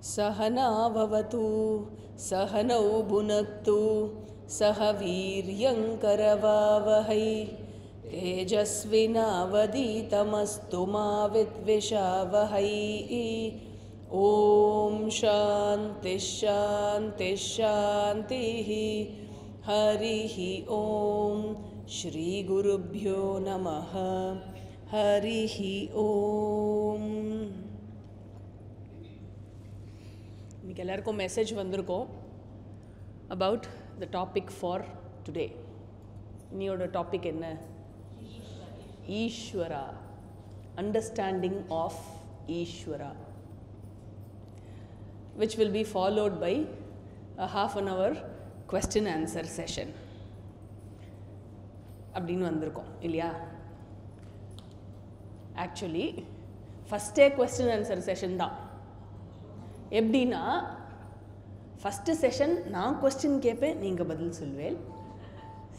सहना भवतु सहनौ भुनक्तु सह वीर्यङ्करवावहै तेजस्विनावधीतमस्तु मा विद्विषावहै। ॐ शान्ति शान्ति शान्तिः। हरिः ॐ श्रीगुरुभ्यो नमः। हरिः ॐ। இன்னைக்கு எல்லாருக்கும் மெசேஜ் வந்திருக்கோம் about the topic for today. இன்னையோட டாபிக் என்ன? ஈஸ்வரா, understanding of ஈஸ்வரா, which will be followed by a half an hour question answer session. அப்படின்னு வந்திருக்கோம் இல்லையா? ஆக்சுவலி ஃபஸ்ட்டே கொஸ்டின் ஆன்சர் செஷன் தான். எப்படின்னா, ஃபஸ்ட்டு செஷன் நான் கொஸ்டின் கேட்பேன், நீங்கள் பதில் சொல்வேன்.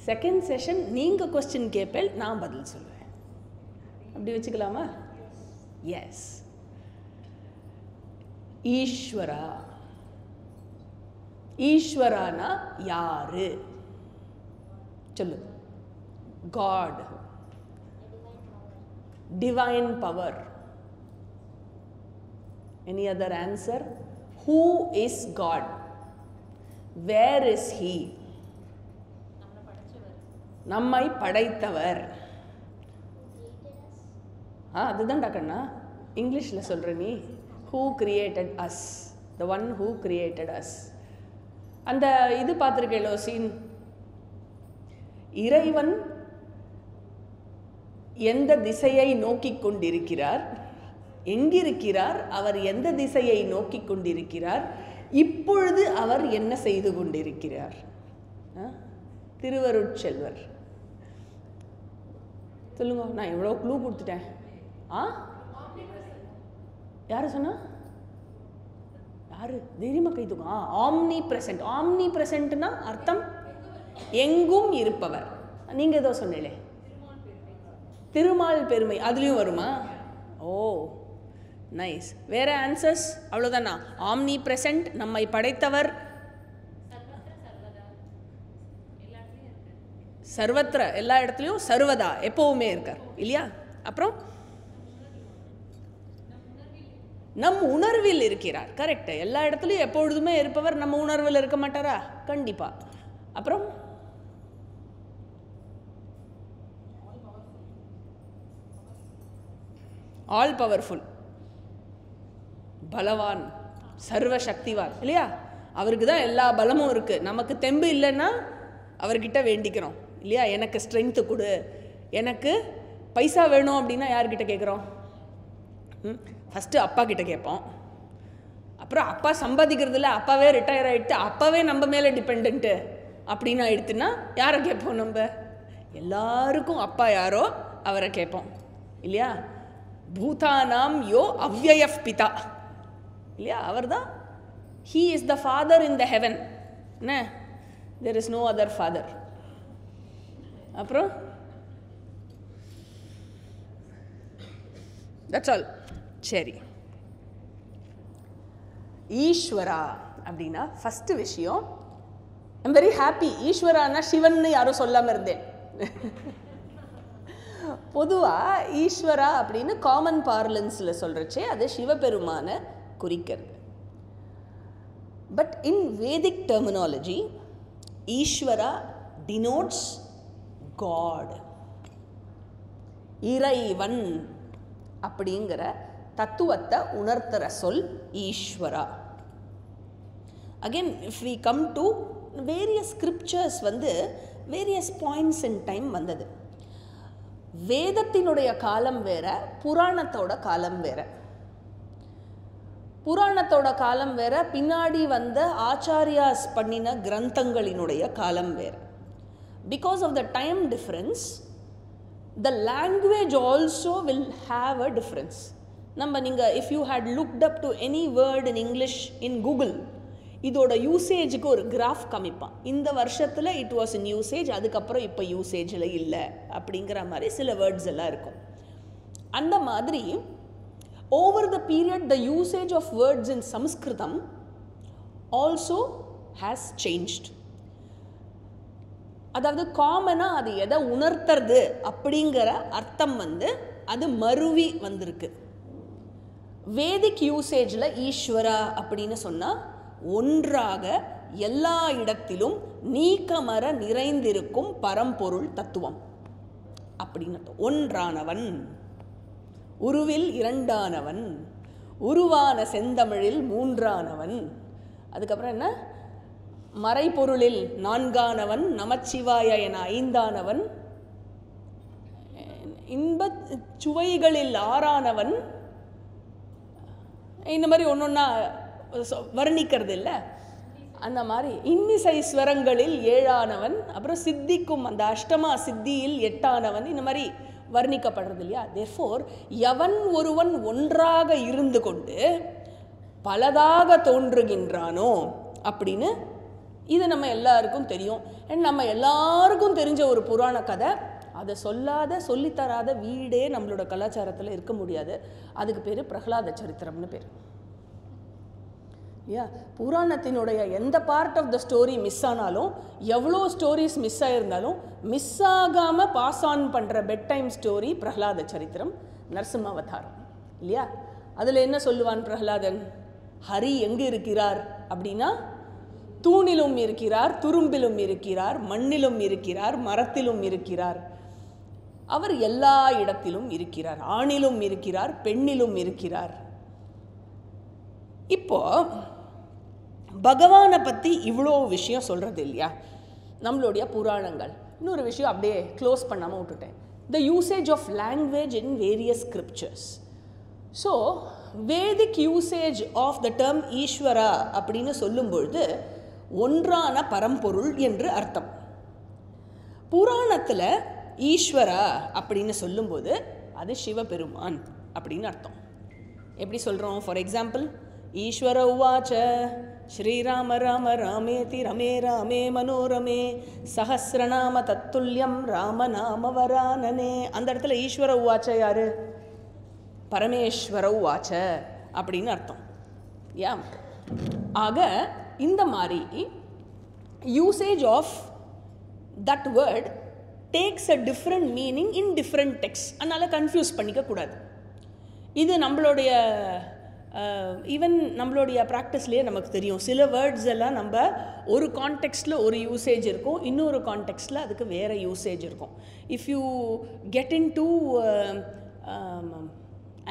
செகண்ட் செஷன் நீங்கள் கொஸ்டின் கேட்பேன், நான் பதில் சொல்வேன். அப்படி வச்சுக்கலாமா? எஸ். ஈஸ்வரா, ஈஸ்வரானா யாரு? சொல்லு. God, divine power. Any other answer? Who is God? Where is He? நம்மை படைத்தவர். அதுதான் டாக்கண்ணா இங்கிலீஷில் சொல்கிற நீ. Who created us? The one who created us. அந்த இது பார்த்துருக்கேளோ சீன். இறைவன் எந்த திசையை நோக்கி கொண்டிருக்கிறார், எங்கிருக்கிறார், அவர் எந்த திசையை நோக்கி கொண்டிருக்கிறார், இப்பொழுது அவர் என்ன செய்து கொண்டிருக்கிறார்? திருவருட்செல்வர் சொல்லுங்க. நான் எவ்வளோ க்ளூ கொடுத்துட்டேன். யாரு சொன்னா? யாரு தைரியமா கை தூங்க. Omni present. ஆம்னி பிரசன்ட்னா அர்த்தம் எங்கும் இருப்பவர். நீங்க ஏதோ சொன்னீங்களே, திருமால் பெருமை, அதுலயும் வருமா? ஓ நைஸ். வேற ஆன்சர்ஸ்? அவ்வளோதானா? ஆம்னி பிரசன்ட், நம்மை படைத்தவர், சர்வத்திர, எல்லா இடத்துலையும், சர்வதா, எப்பவுமே இருக்கார் இல்லையா? அப்புறம் நம் உணர்வில் இருக்கிறார். கரெக்ட். எல்லா இடத்துலையும் எப்பொழுதுமே இருப்பவர் நம்ம உணர்வில் இருக்க மாட்டாரா? கண்டிப்பா. அப்புறம் ஆல் பவர்ஃபுல், பலவான், சர்வ சக்திவான் இல்லையா? அவருக்கு தான் எல்லா பலமும் இருக்கு. நமக்கு தெம்பு இல்லைன்னா அவர்கிட்ட வேண்டிக்கிறோம் இல்லையா? எனக்கு ஸ்ட்ரென்த்து கொடு, எனக்கு பைசா வேணும் அப்படின்னா யார்கிட்ட கேட்குறோம்? ஃபஸ்ட்டு அப்பா கிட்ட கேட்போம். அப்புறம் அப்பா சம்பாதிக்கிறதுல அப்பாவே ரிட்டையர் ஆகிட்டு அப்பாவே நம்ம மேலே டிபெண்ட்டு அப்படின்னு ஆயிடுத்துன்னா யாரை கேட்போம்? நம்ம எல்லாருக்கும் அப்பா யாரோ அவரை கேட்போம் இல்லையா? பூதானாம் யோ அவ்யயஃ பிதா இல்லையா? அவர் தான். He is the father in the heaven. என்ன? There is no other father. அப்புறம் தட்ஸ் ஆல். சரி, ஈஸ்வரா அப்படின்னா ஃபஸ்ட்டு விஷயம், ஐம் வெரி ஹாப்பி. ஈஸ்வரானா சிவன்னு யாரும் சொல்லாமல் இருந்தேன். பொதுவாக ஈஸ்வரா அப்படின்னு காமன் பார்லன்ஸில் சொல்கிறச்சே அது சிவபெருமான குறிக்கிறது. But in Vedic terminology Eswara denotes God, இறைவன் அப்படிங்கிற தத்துவத்தை உணர்த்துற சொல் Eswara. Again if we come to various scriptures various points in time வந்தது. வேதத்தினுடைய காலம் வேற, புராணத்தோட காலம் வேற. புராணத்தோட காலம் வேற, பின்னாடி வந்த ஆச்சாரியாஸ் பண்ணின கிரந்தங்களினுடைய காலம் வேற. Because of the time difference, the language also will have a difference. நீங்கள் if you had looked up to any word in English in Google, இதோட யூசேஜுக்கு ஒரு கிராஃப் காமிப்பான். இந்த வருஷத்தில் இட் வாஸ் இன் யூசேஜ், அதுக்கப்புறம் இப்போ யூசேஜில் இல்லை அப்படிங்கிற மாதிரி சில வேர்ட்ஸ் எல்லாம் இருக்கும். அந்த மாதிரி over the period the usage of words in Sanskritam also has changed. அதாவது காமனாக அது எதை உணர்த்துறது அப்படிங்கிற அர்த்தம் அது மருவி வந்திருக்கு. வேதிக் யூசேஜில் ஈஸ்வரா அப்படின்னு சொன்னால் ஒன்றாக எல்லா இடத்திலும் நீக்கமர நிறைந்திருக்கும் பரம்பொருள் தத்துவம் அப்படின்னு. ஒன்றானவன், உருவில் இரண்டானவன், உருவான செந்தமிழில் மூன்றானவன், அதுக்கப்புறம் என்ன, மறைபொருளில் நான்கானவன், நமச்சிவாய என ஐந்தானவன், இன்பச் சுவைகளில் ஆறானவன், இந்த மாதிரி ஒன்றொன்னா வர்ணிக்கிறது இல்லை. அந்த மாதிரி இன்னிசை ஸ்வரங்களில் ஏழானவன், அப்புறம் சித்திக்கும் அந்த அஷ்டமா சித்தியில் எட்டானவன், இந்த மாதிரி வர்ணிக்கப்படுறது இல்லையா. தேர்ஃபோர் எவன் ஒருவன் ஒன்றாக இருந்து கொண்டு பலதாக தோன்றுகின்றானோ அப்படின்னு இது நம்ம எல்லாருக்கும் தெரியும். அண்ட் நம்ம எல்லாருக்கும் தெரிஞ்ச ஒரு புராண கதை. அதை சொல்லித்தராத வீடே நம்மளோட கலாச்சாரத்தில் இருக்க முடியாது. அதுக்கு பேர் பிரகலாத சரித்திரம்னு பேர். புராணத்தினுடைய எந்த part of the story miss ஆனாலும், எவ்வளோ ஸ்டோரிஸ் மிஸ் ஆகிருந்தாலும் மிஸ் ஆகாமல் பாஸ் ஆன் பண்ணுற பெட் டைம் ஸ்டோரி பிரகலாத சரித்திரம், நரசிம்ம அவதாரம் இல்லையா. அதில் என்ன சொல்லுவான் பிரகலாதன்? ஹரி எங்கே இருக்கிறார் அப்படின்னா, தூணிலும் இருக்கிறார், துரும்பிலும் இருக்கிறார், மண்ணிலும் இருக்கிறார், மரத்திலும் இருக்கிறார். அவர் எல்லா இடத்திலும் இருக்கிறார். ஆணிலும் இருக்கிறார், பெண்ணிலும் இருக்கிறார். இப்போ பகவானை பற்றி இவ்வளோ விஷயம் சொல்கிறது இல்லையா நம்மளுடைய புராணங்கள். இன்னொரு விஷயம் அப்படியே க்ளோஸ் பண்ணாமல் விட்டுட்டேன். The usage of language in various scriptures. So Vedic usage of the term Ishwara அப்படின்னு சொல்லும்பொழுது ஒன்றான பரம்பொருள் என்று அர்த்தம். புராணத்தில் ஈஸ்வரா அப்படின்னு சொல்லும்போது அது சிவபெருமான் அப்படின்னு அர்த்தம். எப்படி சொல்கிறோம்? ஃபார் எக்ஸாம்பிள், ஈஸ்வர உவாச்ச ஸ்ரீராம ராம ராமேதி ரமே ராமே மனோரமே சஹஸ்ரநாம தத்துல்யம் ராமநாம வரானனே. அந்த இடத்துல ஈஸ்வர உவாச்ச யாரு? பரமேஸ்வர உவாச்ச அப்படின்னு அர்த்தம். யா, ஆக இந்த மாதிரி usage of that word takes a different meaning in different text. அதனால் கன்ஃபியூஸ் பண்ணிக்கக்கூடாது. இது நம்மளுடைய ஈவன் நம்மளுடைய ப்ராக்டிஸ்லேயே நமக்கு தெரியும். சில வேர்ட்ஸ் எல்லாம் நம்ம ஒரு கான்டெக்ஸ்டில் ஒரு யூசேஜ் இருக்கும், இன்னொரு கான்டெக்ஸ்டில் அதுக்கு வேறு யூசேஜ் இருக்கும். If you get in to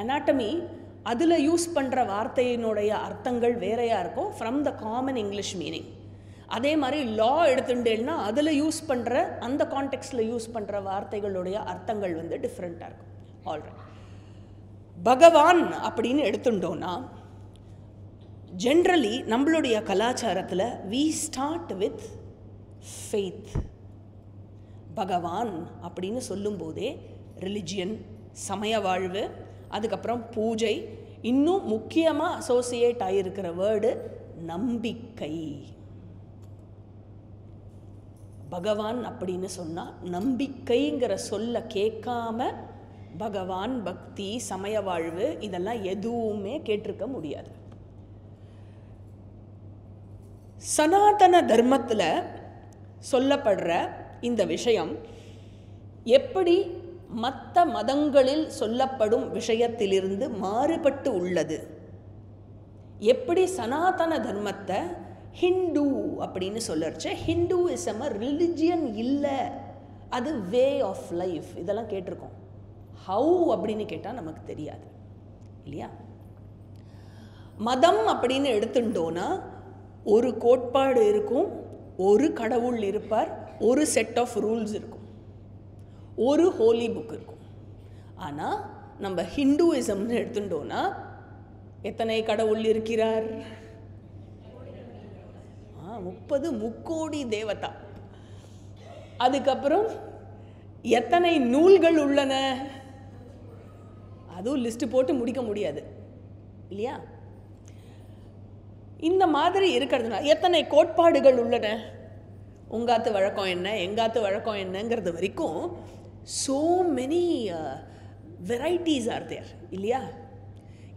anatomy, அதில் யூஸ் பண்ணுற வார்த்தையினுடைய அர்த்தங்கள் வேறையாக இருக்கும் from the common English meaning. அதே மாதிரி லா எடுத்துட்டேன்னா அதில் யூஸ் பண்ணுற அந்த கான்டெக்ஸ்டில் யூஸ் பண்ணுற வார்த்தைகளுடைய அர்த்தங்கள் டிஃப்ரெண்ட்டாக இருக்கும். ஆல்ரைட், பகவான் அப்படின்னு எடுத்துட்டோன்னா ஜென்ரலி நம்மளுடைய கலாச்சாரத்தில் வி ஸ்டார்ட் வித் ஃபெய்த். பகவான் அப்படின்னு சொல்லும்போதே ரிலிஜியன், சமய வாழ்வு, அதுக்கப்புறம் பூஜை, இன்னும் முக்கியமாக அசோசியேட் ஆகியிருக்கிற வேர்டு நம்பிக்கை. பகவான் அப்படின்னு சொன்னால் நம்பிக்கைங்கிற சொல்ல கேட்காம பகவான், பக்தி, சமய வாழ்வு இதெல்லாம் எதுவுமே கேட்டிருக்க முடியாது. சனாதன தர்மத்தில் சொல்லப்படுற இந்த விஷயம் எப்படி மற்ற மதங்களில் சொல்லப்படும் விஷயத்திலிருந்து மாறுபட்டு உள்ளது? எப்படி சனாதன தர்மத்தை ஹிந்து அப்படின்னு சொல்லறச்ச ஹிந்துயிசம் ரிலிஜியன் இல்லை, அது வே ஆஃப் லைஃப், இதெல்லாம் கேட்டிருக்கோம். ஹவு அப்படின்னு கேட்டால் நமக்கு தெரியாது இல்லையா. மதம் அப்படின்னு எடுத்துட்டோன்னா ஒரு கோட்பாடு இருக்கும், ஒரு கடவுள் இருப்பார், ஒரு செட் ஆஃப் ரூல்ஸ் இருக்கும், ஒரு ஹோலி புக் இருக்கும். ஆனால் நம்ம ஹிந்துயிசம்னு எடுத்துட்டோன்னா எத்தனை கடவுள் இருக்கிறார்? 30 முக்கோடி தேவதா. அதுக்கப்புறம் எத்தனை நூல்கள் உள்ளன? அதுவும் லிஸ்ட் போட்டு முடிக்க முடியாது இல்லையா. இந்த மாதிரி இருக்கிறதுனால எத்தனை கோட்பாடுகள் உள்ளன? உங்காத்து வழக்கம் என்ன, எங்காத்து வழக்கம் என்னங்கிறது வரைக்கும் so many varieties are there இல்லையா.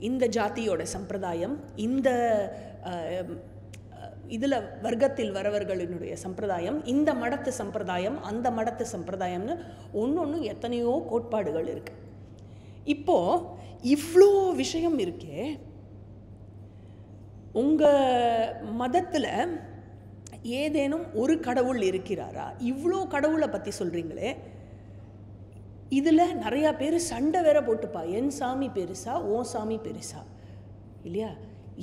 இந்த ஜாதியோட சம்பிரதாயம், இந்த இதில் வர்க்கத்தில் வரவர்களினுடைய சம்பிரதாயம், இந்த மடத்து சம்பிரதாயம், அந்த மடத்து சம்பிரதாயம்னு ஒன்று எத்தனையோ கோட்பாடுகள் இருக்குது. இப்போது இவ்வளோ விஷயம் இருக்கே, உங்கள் மதத்தில் ஏதேனும் ஒரு கடவுள் இருக்கிறாரா? இவ்வளோ கடவுளை பற்றி சொல்கிறீங்களே, இதில் நிறையா பேர் சண்டை வேற போட்டுப்பா, என் சாமி பெருசா, ஓ சாமி பெருசா, இல்லையா?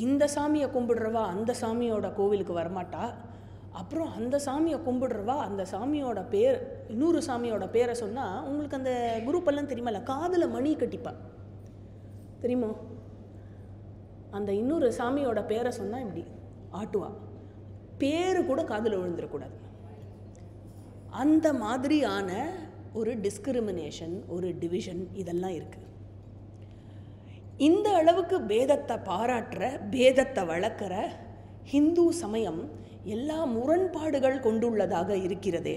இந்த சாமியை கும்பிடுறவா அந்த சாமியோட கோவிலுக்கு வரமாட்டா, அப்புறம் அந்த சாமியை கும்பிடுறவா அந்த சாமியோட பேர், இன்னொரு சாமியோட பேரை சொன்னால் உங்களுக்கு அந்த குரூப்பெல்லாம் தெரியுமா, காதில் மணி கட்டிப்பா தெரியுமோ? அந்த இன்னொரு சாமியோட பேரை சொன்னால் இப்படி ஆட்டுவா, பேரு கூட காதில் விழுந்துடக்கூடாது. அந்த மாதிரியான ஒரு டிஸ்கிரிமினேஷன், ஒரு டிவிஷன் இதெல்லாம் இருக்குது. இந்த அளவுக்கு பேதத்தை பாராட்டுற, பேதத்தை வளர்க்குற ஹிந்து சமயம் எல்லா முரண்பாடுகள் கொண்டுள்ளதாக இருக்கிறதே.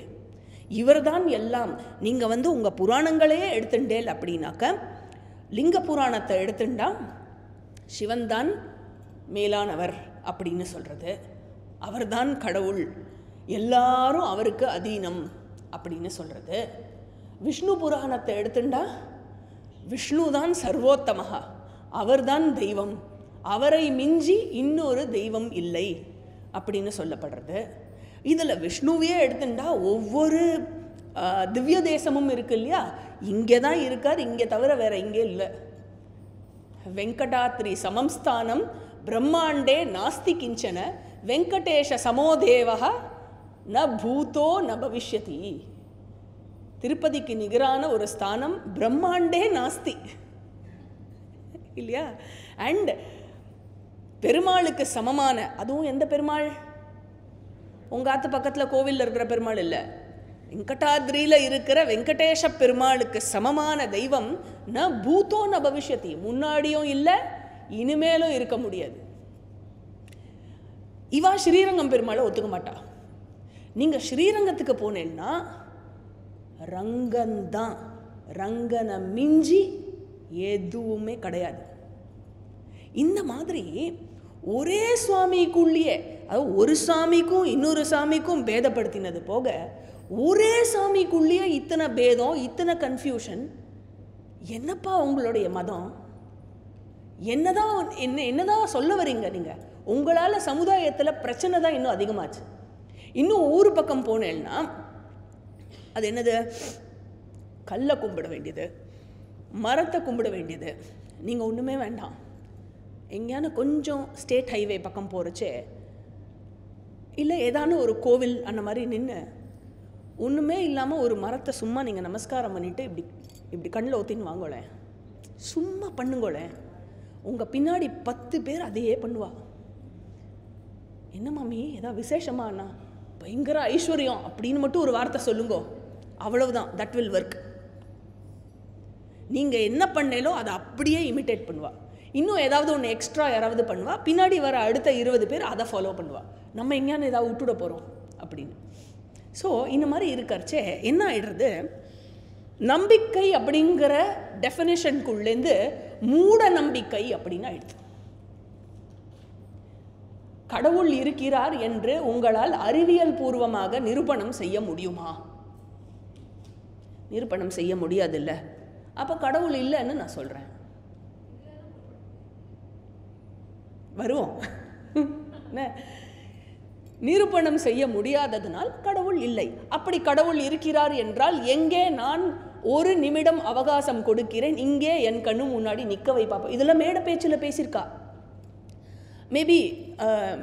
இவர்தான் எல்லாம். நீங்கள் உங்கள் புராணங்களே எடுத்துட்டேல் அப்படின்னாக்க, லிங்க புராணத்தை எடுத்துட்டா சிவன்தான் மேலானவர் அப்படின்னு சொல்கிறது, அவர்தான் கடவுள், எல்லாரும் அவருக்கு அதீனம் அப்படின்னு சொல்கிறது. விஷ்ணு புராணத்தை எடுத்துட்டா விஷ்ணு தான் சர்வோத்தமஹா, அவர்தான் தெய்வம், அவரை மிஞ்சி இன்னொரு தெய்வம் இல்லை அப்படின்னு சொல்லப்படுறது. இதில் விஷ்ணுவையே எடுத்துட்டா ஒவ்வொரு திவ்ய தேசமும் இருக்கு இல்லையா, இங்கே தான் இருக்கார், இங்கே தவிர வேற இங்கே இல்லை. வெங்கடாத்ரி சமம்ஸ்தானம் பிரம்மாண்டே நாஸ்தி கிஞ்சன வெங்கடேஷ சமோதேவா ந பூதோ ந பவிஷ்யதி. திருப்பதிக்கு நிகரான ஒரு ஸ்தானம் பிரம்மாண்டே நாஸ்தி இல்லையா? அண்ட் பெருமாளுக்கு சமமான, அதுவும் எந்த பெருமாள்? உங்கள் ஆத்து பக்கத்தில் கோவிலில் இருக்கிற பெருமாள் இல்லை, வெங்கடாத்ரியில் இருக்கிற வெங்கடேஷ பெருமாளுக்கு சமமான தெய்வம் ந பூதோ ந பவிஷ்யதி, முன்னாடியும் இல்லை இனிமேலும் இருக்க முடியாது. இவா ஸ்ரீரங்கம் பெருமாளை ஒத்துக்க மாட்டா. நீங்கள் ஸ்ரீரங்கத்துக்கு போனேன்னா ரங்கந்தான், ரங்கனை மிஞ்சி எதுவுமே கிடையாது. இந்த மாதிரி ஒரே சுவாமிக்குள்ளேயே, அது ஒரு சாமிக்கும் இன்னொரு சாமிக்கும் பேதப்படுத்தினது போக, ஒரே சாமிக்குள்ளேயே இத்தனை பேதம், இத்தனை கன்ஃபியூஷன். என்னப்பா உங்களுடைய மதம்? என்னதான் சொல்ல வரீங்க நீங்கள்? உங்களால் சமுதாயத்தில் பிரச்சனை தான் இன்னும் அதிகமாச்சு. இன்னும் ஊர் பக்கம் போனேன்னா அது என்னது? கல்லை கும்பிட வேண்டியது, மரத்தை கும்பிட வேண்டியது. நீங்கள் ஒன்றுமே வேண்டாம், எங்கேயான கொஞ்சம் ஸ்டேட் ஹைவே பக்கம் போகிறச்சே இல்லை ஏதான ஒரு கோவில் அந்த மாதிரி நின்று ஒன்றுமே இல்லாமல் ஒரு மரத்தை சும்மா நீங்கள் நமஸ்காரம் பண்ணிவிட்டு இப்படி இப்படி கண்ணில் ஊற்றின்னு வாங்கோளேன், சும்மா பண்ணுங்கோளேன், உங்கள் பின்னாடி 10 பேர் அதையே பண்ணுவா. என்ன மாமி ஏதாவது விசேஷமா அண்ணா, பயங்கர ஐஸ்வர்யம் அப்படின்னு மட்டும் ஒரு வார்த்தை சொல்லுங்கோ, அவ்வளவுதான், தட் வில் ஒர்க். நீங்கள் என்ன பண்ணேலோ அதை அப்படியே இமிட்டேட் பண்ணுவா. இன்னும் ஏதாவது ஒன்று எக்ஸ்ட்ரா யாராவது பண்ணுவா, பின்னாடி வர அடுத்த 20 பேர் அதை ஃபாலோ பண்ணுவா. நம்ம எங்கேயானு ஏதாவது விட்டுட போகிறோம் அப்படின்னு. ஸோ இந்த மாதிரி இருக்கிறச்சே என்ன ஆயிடுறது, நம்பிக்கை அப்படிங்கிற டெஃபினேஷனுக்குள்ளேருந்து மூட நம்பிக்கை அப்படின்னு ஆயிடுது. கடவுள் இருக்கிறார் என்று உங்களால் அறிவியல் பூர்வமாக நிரூபணம் செய்ய முடியுமா? நிரூபணம் செய்ய முடியாதுல்ல. அப்போ கடவுள் இல்லைன்னு நான் சொல்கிறேன். வருவோம். நிரூபணம் செய்ய முடியாததனால் கடவுள் இல்லை. அப்படி கடவுள் இருக்கிறார் என்றால் எங்கே நான் ஒரு நிமிடம் அவகாசம் கொடுக்கிறேன், இங்கே என் கண்ணு முன்னாடி நிற்க வைப்பா. இதெல்லாம் மேடை பேச்சில் பேசியிருக்கா. Maybe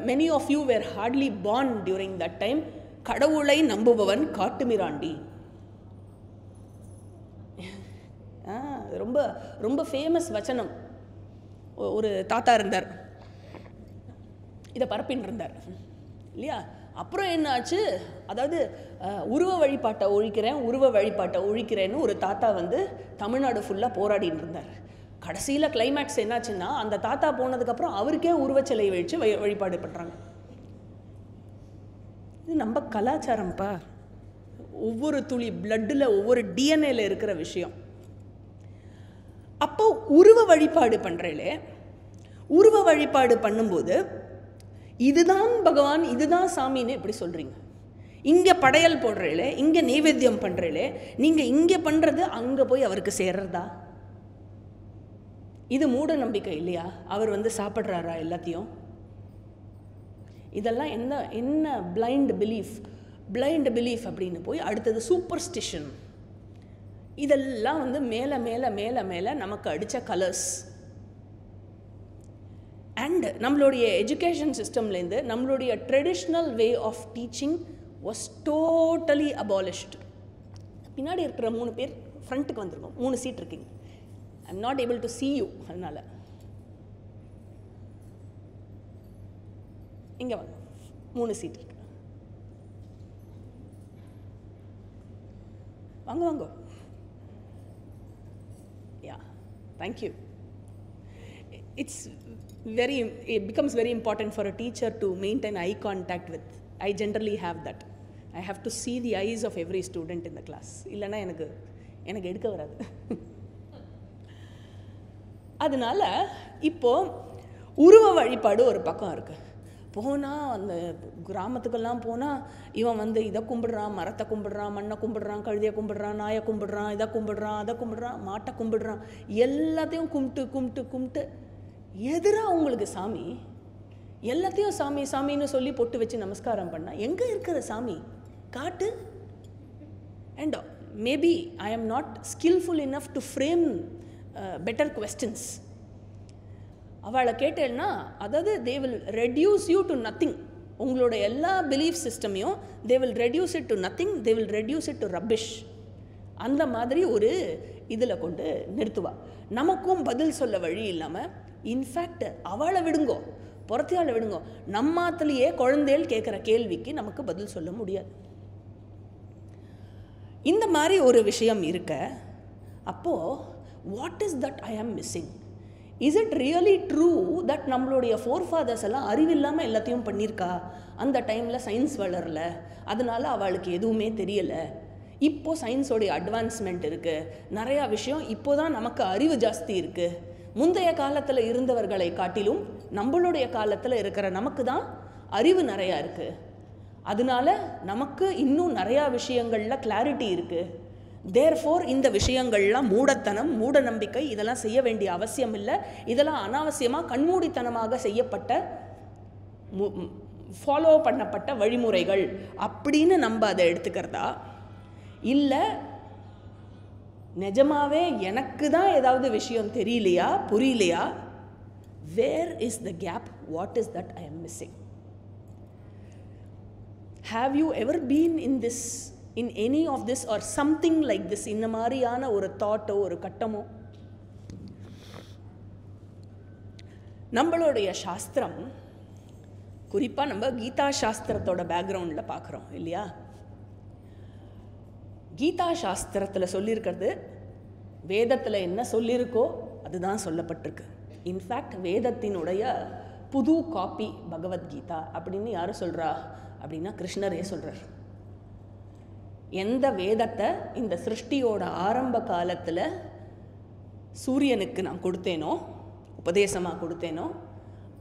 many of you were hardly born during that time. கடவுளை நம்புபவன் காட்டுமிராண்டி. ரொம்ப ரொம்ப ஃபேமஸ் வச்சனம். ஒரு தாத்தா இருந்தார், இதை பரப்பின்னு இருந்தார் இல்லையா? அப்புறம் என்ன ஆச்சு, அதாவது உருவ வழிபாட்டை ஒழிக்கிறேன்னு ஒரு தாத்தா தமிழ்நாடு ஃபுல்லாக போராடின்னு இருந்தார். கடைசியில் கிளைமேக்ஸ் என்னாச்சுன்னா, அந்த தாத்தா போனதுக்கப்புறம் அவருக்கே உருவச்சிலை வச்சு வழிபாடு பண்ணுறாங்க. இது நம்ம கலாச்சாரம்ப்பா. ஒவ்வொரு துளி பிளட்டில், ஒவ்வொரு டிஎன்ஏல இருக்கிற விஷயம். அப்போ உருவ வழிபாடு பண்ணுறேலே உருவ வழிபாடு பண்ணும்போது இதுதான் பகவான், இதுதான் சாமின்னு எப்படி சொல்கிறீங்க? இங்கே படையல் போடுறீங்களே, இங்கே நைவேத்தியம் பண்ணுறீங்களே, நீங்கள் இங்கே பண்ணுறது அங்கே போய் அவருக்கு சேர்றதா? இது மூட நம்பிக்கை இல்லையா? அவர் வந்து சாப்பிட்றாரா எல்லாத்தையும்? இதெல்லாம் என்ன பிளைண்ட் பிலீஃப் அப்படின்னு போய் அடுத்தது சூப்பர்ஸ்டிஷன். இதெல்லாம் வந்து மேலே மேலே மேலே மேலே நமக்கு அடித்த கலர்ஸ். அண்ட் நம்மளுடைய எஜுகேஷன் சிஸ்டம்லேருந்து நம்மளுடைய traditional way of teaching was totally abolished. பின்னாடி இருக்கிற 3 பேர் ஃப்ரண்ட்டுக்கு வந்துருக்கோம். 3 சீட் இருக்கீங்க. I am not able to see you. அதனால் இங்கே வாங்க. 3 சீட் இருக்கு. வாங்க வாங்க. யா, thank you. It becomes very important for a teacher to maintain eye contact with. I generally have that. I have to see the eyes of every student in the class. இல்லைன்னா எனக்கு எடுக்க வராது. அதனால இப்போது உருவ வழிபாடு ஒரு பக்கம் இருக்குது. போனால் அந்த கிராமத்துக்கெல்லாம் போனால் இவன் வந்து இதை கும்பிடுறான், மரத்தை கும்பிடுறான், மண்ணை கும்பிடுறான், கழுதியை கும்பிடுறான், நாயை கும்பிடுறான், இதை கும்பிடுறான், அதை கும்பிடுறான், மாட்டை கும்பிடுறான், எல்லாத்தையும் கும்பிட்டு எதிராக உங்களுக்கு சாமி, எல்லாத்தையும் சாமி சாமின்னு சொல்லி பொட்டு வச்சு நமஸ்காரம் பண்ணால் எங்கே இருக்கிற சாமி காட்டு? And maybe I am not skilful enough to frame better questions. அவளை கேட்டேன்னா, அதாவது they will reduce you to nothing. உங்களோட எல்லா பிலீஃப் சிஸ்டமையும் they will reduce it to nothing, they will reduce it to rubbish. அந்த மாதிரி ஒரு இதில் கொண்டு நிறுத்துவா. நமக்கும் பதில் சொல்ல வழி இல்லாமல், இன்ஃபேக்ட் அவளை விடுங்கோ, புறத்தையாளை விடுங்கோ, நம்மாத்திலேயே குழந்தைகள் கேட்குற கேள்விக்கு நமக்கு பதில் சொல்ல முடியாது. இந்த மாதிரி ஒரு விஷயம் இருக்க, அப்போது வாட் இஸ் தட் ஐ ஆம் missing? Is it really true that நம்மளுடைய ஃபோர்ஃபாதர்ஸ் எல்லாம் அறிவில்லாமல் எல்லாத்தையும் பண்ணியிருக்கா? அந்த டைமில் சயின்ஸ் வளரல, அதனால அவளுக்கு எதுவுமே தெரியலை. இப்போது சயின்ஸோடைய அட்வான்ஸ்மெண்ட் இருக்குது, நிறையா விஷயம் இப்போ தான் நமக்கு அறிவு ஜாஸ்தி இருக்குது. முந்தைய காலத்தில் இருந்தவர்களை காட்டிலும் நம்மளுடைய காலத்தில் இருக்கிற நமக்கு தான் அறிவு நிறையா இருக்குது. அதனால நமக்கு இன்னும் நிறையா விஷயங்களில் கிளாரிட்டி இருக்குது. தேர்ஃபோர் இந்த விஷயங்கள்லாம் மூடத்தனம், மூட நம்பிக்கை, இதெல்லாம் செய்ய வேண்டிய அவசியம் இல்லை, இதெல்லாம் அனாவசியமாக கண்மூடித்தனமாக செய்யப்பட்ட ஃபாலோ பண்ணப்பட்ட வழிமுறைகள் அப்படின்னு நம்ம அதை எடுத்துக்கிறதா? இல்லை நிஜமாவே எனக்கு தான் ஏதாவது விஷயம் தெரியலையா, புரியலையா? Where is the gap? What is that I am missing? Have you ever been in this, in any of this or something like this? இந்த மாதிரியான ஒரு தாட்டோ ஒரு கட்டமோ? நம்மளுடைய சாஸ்திரம், குறிப்பாக நம்ம கீதா சாஸ்திரத்தோட பேக்ரவுண்டில் பார்க்குறோம் இல்லையா? கீதா சாஸ்திரத்தில் சொல்லியிருக்கிறது வேதத்தில் என்ன சொல்லியிருக்கோ அதுதான் சொல்லப்பட்டிருக்கு. இன்ஃபேக்ட் வேதத்தினுடைய புது காப்பி பகவத்கீதா அப்படின்னு யார் சொல்கிறா அப்படின்னா கிருஷ்ணரே சொல்கிறார். எந்த வேதத்தை இந்த சிருஷ்டியோட ஆரம்ப காலத்தில் சூரியனுக்கு நான் கொடுத்தேனோ, உபதேசமாக கொடுத்தேனோ,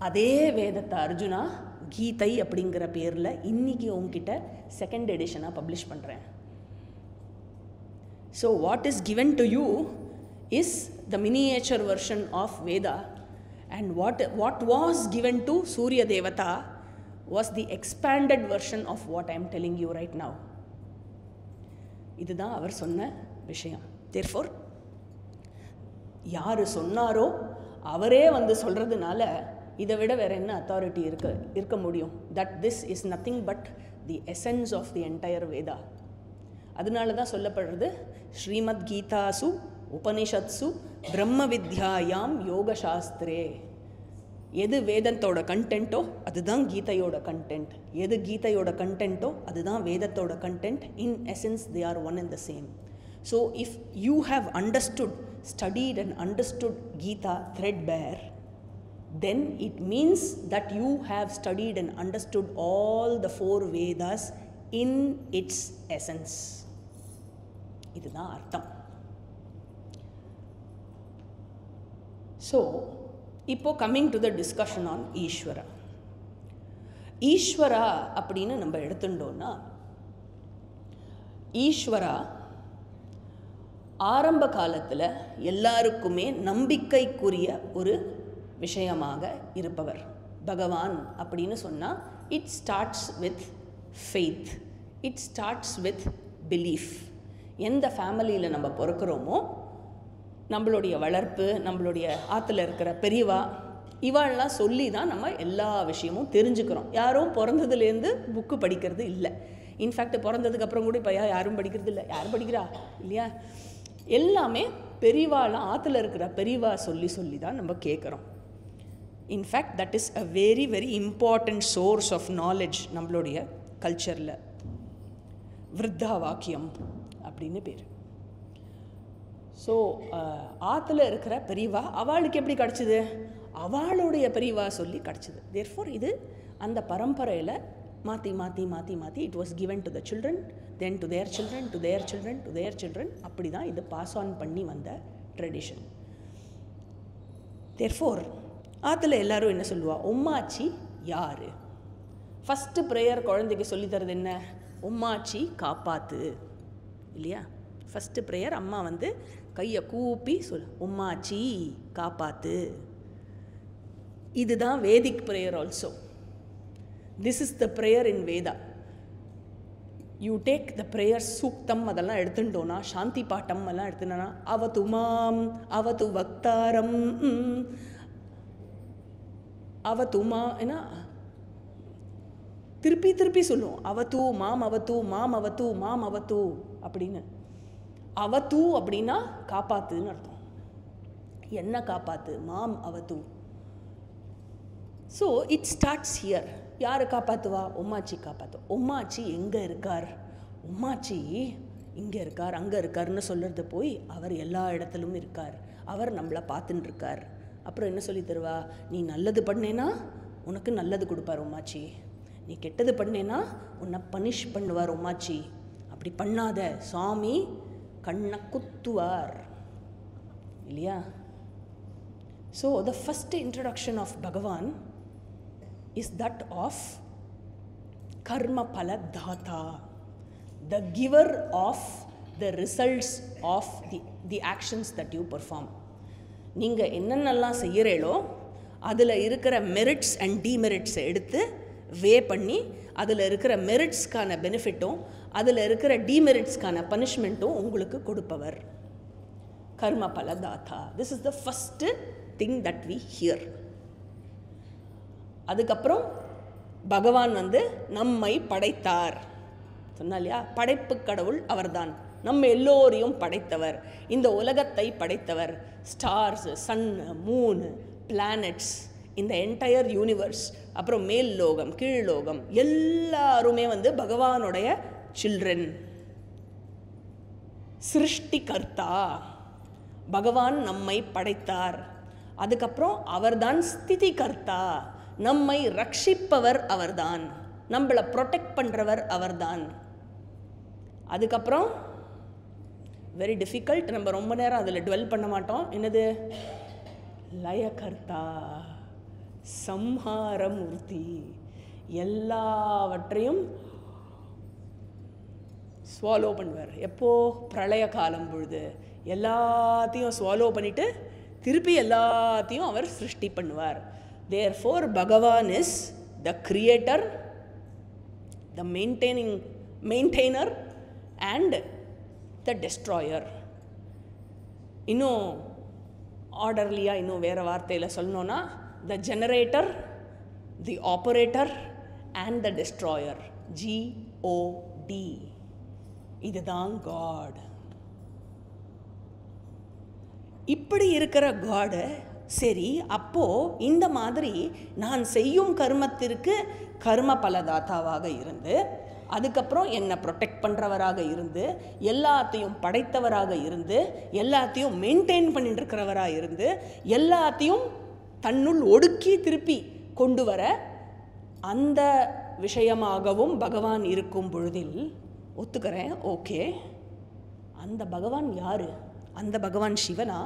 அதே வேதத்தை அர்ஜுனா கீதை அப்படிங்கிற பேரில் இன்றைக்கி உங்ககிட்ட 2nd எடிஷனாக பப்ளிஷ் பண்ணுறேன். So what is given to you is the miniature version of Veda, and what was given to Surya Devata was the expanded version of what I am telling you right now. இதுதான் அவர் சொன்ன விஷயம். Therefore யார் சொன்னாரோ அவரே வந்து சொல்கிறதுனால இதை விட வேறு என்ன அத்தாரிட்டி இருக்க முடியும்? That this is nothing but the essence of the entire Veda. அதனால தான் சொல்லப்படுறது ஸ்ரீமத் கீதாசு உபனிஷத்சு பிரம்ம வித்யாயாம் யோக சாஸ்திரே. எது வேதத்தோட கண்டென்ட்டோ அதுதான் கீதையோட கண்டென்ட், எது கீதையோட கண்டென்ட்டோ அதுதான் வேதத்தோட content. In essence they are one and the same. So if you have studied and understood Gita threadbare, then it means that you have studied and understood all the 4 Vedas in its essence. இதுதான் அர்த்தம். So இப்போ coming to the discussion on ஈஸ்வரா. ஈஸ்வரா அப்படின்னு நம்ம எடுத்துட்டோம்னா, ஈஸ்வரா ஆரம்ப காலத்தில் எல்லாருக்குமே நம்பிக்கைக்குரிய ஒரு விஷயமாக இருப்பவர். பகவான் அப்படின்னு சொன்னால் it starts with faith, it starts with belief. எந்த ஃபேமிலியில் நம்ம பிறக்கிறோமோ, நம்மளுடைய வளர்ப்பு, நம்மளுடைய ஆற்றுல இருக்கிற பெரியவா, இவாள்லாம் சொல்லி தான் நம்ம எல்லா விஷயமும் தெரிஞ்சுக்கிறோம். யாரும் பிறந்ததுலேருந்து புக்கு படிக்கிறது இல்லை. இன்ஃபேக்ட் பிறந்ததுக்கப்புறம் கூட இப்போ யாரும் படிக்கிறது இல்லை. யாரும் படிக்கிறா இல்லையா? எல்லாமே பெரியவாலாம் ஆற்றுல இருக்கிற பெரியவா சொல்லி சொல்லி தான் நம்ம கேட்குறோம். In fact that is a very very important source of knowledge நம்மளுடைய கல்ச்சரில். விருத்தா வாக்கியம் அப்படின்னு பேர். ஸோ ஆற்றுல இருக்கிற பெரியவா அவளுக்கு எப்படி கிடச்சிது? அவளுடைய பெரியவா சொல்லி கிடச்சிது. தேர்ஃபோர் இது அந்த பரம்பரையில் மாற்றி மாற்றி மாற்றி மாற்றி it was given to the children, then to their children, to their children, to their children. அப்படி தான் இது பாஸ் ஆன் பண்ணி வந்த ட்ரெடிஷன். தேர்ஃபோர் ஆற்றுல எல்லாரும் என்ன சொல்லுவா? உம்மாச்சி யார்? ஃபஸ்ட்டு ப்ரேயர் குழந்தைக்கு சொல்லித்தரது என்ன? உம்மாச்சி காப்பாத்து இல்லையா? ஃபஸ்ட்டு ப்ரேயர் அம்மா வந்து கையை கூப்பி உம்மாச்சி காப்பாத்து. இதுதான் Vedic prayer also. This is the prayer in Veda. You take the prayer சூக்தம் அதெல்லாம் எடுத்துட்டோன்னா, சாந்தி பாட்டம் எல்லாம் எடுத்துனா, அவத்து மாம் அவத்து வக்தாரம் அவத்துமா ஏன்னா திருப்பி திருப்பி சொல்லுவோம். அவத்து மாம் அவத்து மாம் அவத்து மாம் அவத்து அப்படின்னு. அவத்து அப்படின்னா காப்பாத்துன்னு அர்த்தம். என்ன காப்பாத்து? மாம் அவத்து. So it starts here. யாரை காப்பாற்றுவா? உம்மாச்சி காப்பாற்று. உம்மாச்சி எங்கே இருக்கார்? உம்மாச்சி இங்கே இருக்கார், அங்கே இருக்காருன்னு சொல்கிறது போய் அவர் எல்லா இடத்துலும் இருக்கார், அவர் நம்மளை பார்த்துன்னு இருக்கார். அப்புறம் என்ன சொல்லி தருவா? நீ நல்லது பண்ணேன்னா உனக்கு நல்லது கொடுப்பார் உம்மாச்சி, நீ கெட்டது பண்ணேன்னா உன்னை பனிஷ் பண்ணுவார் உம்மாச்சி. அப்படி பண்ணாத, சுவாமி கண்ணை குத்துவார் இல்லையா? So the first introduction of Bhagavan is that of karma phala dhata, the giver of the results of the actions that you perform. நீங்க என்னென்னலாம் செய்யறீங்களோ அதில் இருக்கிற மெரிட்ஸ் அண்ட் டிமெரிட்ஸை எடுத்து வே பண்ணி அதில் இருக்கிற மெரிட்ஸ்க்கான பெனிஃபிட்டும் அதில் இருக்கிற டிமெரிட்ஸ்க்கான பனிஷ்மெண்ட்டும் உங்களுக்கு கொடுப்பவர் கர்ம பல தாத்தா. This is the first thing that we hear. அதுக்கப்புறம் பகவான் வந்து நம்மை படைத்தார் சொன்னா இல்லையா? படைப்பு கடவுள் அவர்தான், நம்ம எல்லோரையும் படைத்தவர், இந்த உலகத்தை படைத்தவர். ஸ்டார்ஸ், சன், மூன், பிளானட்ஸ், இந்த என்டையர் யூனிவர்ஸ், அப்புறம் மேல் லோகம், கீழ் லோகம், எல்லாருமே வந்து பகவானுடைய சில்ட்ரன். சிருஷ்டிகர்த்தா பகவான் நம்மை படைத்தார். அதுக்கப்புறம் அவர்தான் ஸ்திதி கர்த்தா, நம்மை ரட்சிப்பவர் அவர்தான், நம்மளை ப்ரொடெக்ட் பண்ணுறவர் அவர்தான். அதுக்கப்புறம் வெரி டிஃபிகல்ட், நம்ம ரொம்ப நேரம் அதில் டுவெல் பண்ண மாட்டோம். என்னது? லயகர்த்தா, சம்ஹாரமூர்த்தி, எல்லாவற்றையும் ஸ்வாலோ பண்ணுவார். எப்போ? பிரளய காலம் பொழுது எல்லாத்தையும் ஸ்வாலோ பண்ணிவிட்டு திருப்பி எல்லாத்தையும் அவர் சிருஷ்டி பண்ணுவார். Therefore, Bhagavan is the creator, the maintainer and the destroyer. இன்னும் ஆர்டர்லியாக இன்னும் வேறு வார்த்தையில் சொல்லணுன்னா, the generator, the operator and the destroyer. God. இதுதான் God. இப்படி இருக்கிற காடு சரி, அப்போது இந்த மாதிரி நான் செய்யும் கர்மத்திற்கு கர்ம பலதாத்தாவாக இருந்து, அதுக்கப்புறம் என்னை ப்ரொடெக்ட் பண்ணுறவராக இருந்து, எல்லாத்தையும் படைத்தவராக இருந்து, எல்லாத்தையும் மெயின்டைன் பண்ணிட்டு இருக்கிறவராக இருந்து, எல்லாத்தையும் தன்னுள் ஒடுக்கி திருப்பி கொண்டு வர அந்த விஷயமாகவும் பகவான் இருக்கும் பொழுதில் ஒத்துக்கிறேன். ஓகே, அந்த பகவான் யார்? அந்த பகவான் சிவனா,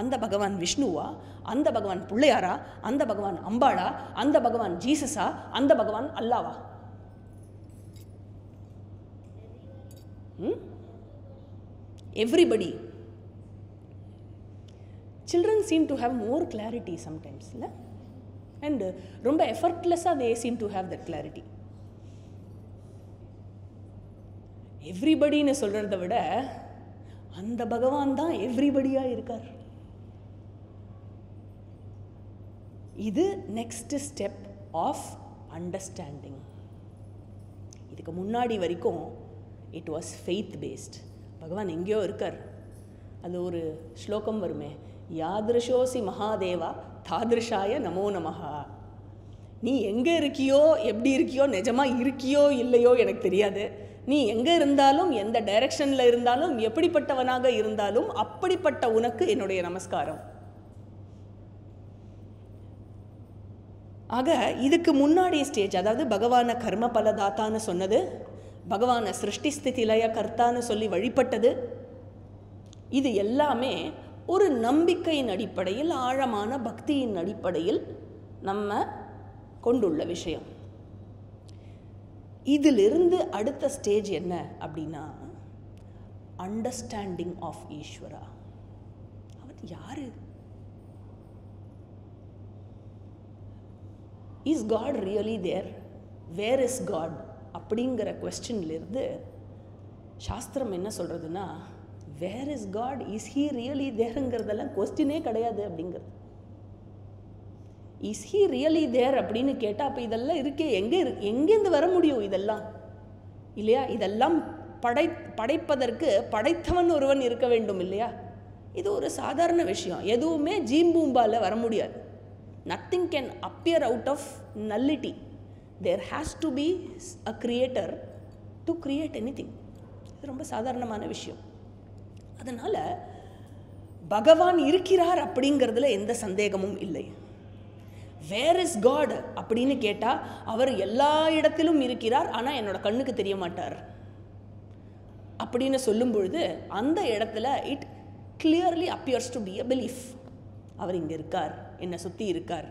அந்த பகவான் விஷ்ணுவா, அந்த பகவான் பிள்ளையாரா, அந்த பகவான் அம்பாளா, அந்த பகவான் ஜீசஸா, அந்த பகவான் அல்லாவா? Everybody. Children seem to have more clarity sometimes, இல்ல? And ரொம்ப effortlessly they seem to have that clarity. எவ்ரிபடின்னு சொல்கிறத விட அந்த பகவான் தான் எவ்ரிபடியாக இருக்கார். இது நெக்ஸ்ட் ஸ்டெப் ஆஃப் அண்டர்ஸ்டாண்டிங். இதுக்கு முன்னாடி வரைக்கும் இட் வாஸ் ஃபெய்த் பேஸ்ட். பகவான் எங்கேயோ இருக்கார். அது ஒரு ஸ்லோகம் வருமே, யாதிருஷோசி மகாதேவா தாதிருஷாய நமோ நமஹா. நீ எங்கே இருக்கியோ, எப்படி இருக்கியோ, நிஜமாக இருக்கியோ இல்லையோ எனக்கு தெரியாது. நீ எங்கே இருந்தாலும், எந்த டைரக்ஷனில் இருந்தாலும், எப்படிப்பட்டவனாக இருந்தாலும், அப்படிப்பட்ட உனக்கு என்னுடைய நமஸ்காரம். ஆக இதுக்கு முன்னாடி ஸ்டேஜ், அதாவது பகவானை கர்ம பலதாத்தான்னு சொன்னது, பகவானை சிருஷ்டி ஸ்திதி லய கர்த்தான்னு சொல்லி வழிபட்டது, இது எல்லாமே ஒரு நம்பிக்கையின் அடிப்படையில், ஆழமான பக்தியின் அடிப்படையில் நம்ம கொண்டுள்ள விஷயம். இதிலிருந்து அடுத்த ஸ்டேஜ் என்ன அப்படின்னா, அண்டர்ஸ்டாண்டிங் ஆஃப் ஈஸ்வரா. அவர் யாரு? Is God really there? Where is God அப்படிங்கிற கொஸ்டின்லேருந்து சாஸ்திரம் என்ன சொல்கிறதுனா, where is God, is he really தேருங்கிறதெல்லாம் கொஸ்டினே கிடையாது அப்படிங்கிறது. இஸ் ஹீ ரியலி தேர் அப்படின்னு கேட்டால் அப்போ இதெல்லாம் இருக்கே, எங்கேருந்து வர முடியும் இதெல்லாம், இல்லையா? இதெல்லாம் படைப்பதற்கு படைத்தவன் ஒருவன் இருக்க வேண்டும் இல்லையா? இது ஒரு சாதாரண விஷயம். எதுவுமே ஜீம்பூம்பால் வர முடியாது. Nothing can appear out of nullity. There has to be a creator to create anything. இது ரொம்ப சாதாரணமான விஷயம். அதனால் பகவான் இருக்கிறார் அப்படிங்கிறதுல எந்த சந்தேகமும் இல்லை. வேர் இஸ் காட் அப்படின்னு கேட்டால் அவர் எல்லா இடத்திலும் இருக்கிறார், ஆனால் என்னோட கண்ணுக்கு தெரிய மாட்டார் அப்படின்னு சொல்லும் பொழுது அந்த இடத்துல it clearly appears to be a belief. அவர் இங்கே இருக்கார், என்னை சுற்றி இருக்கார்,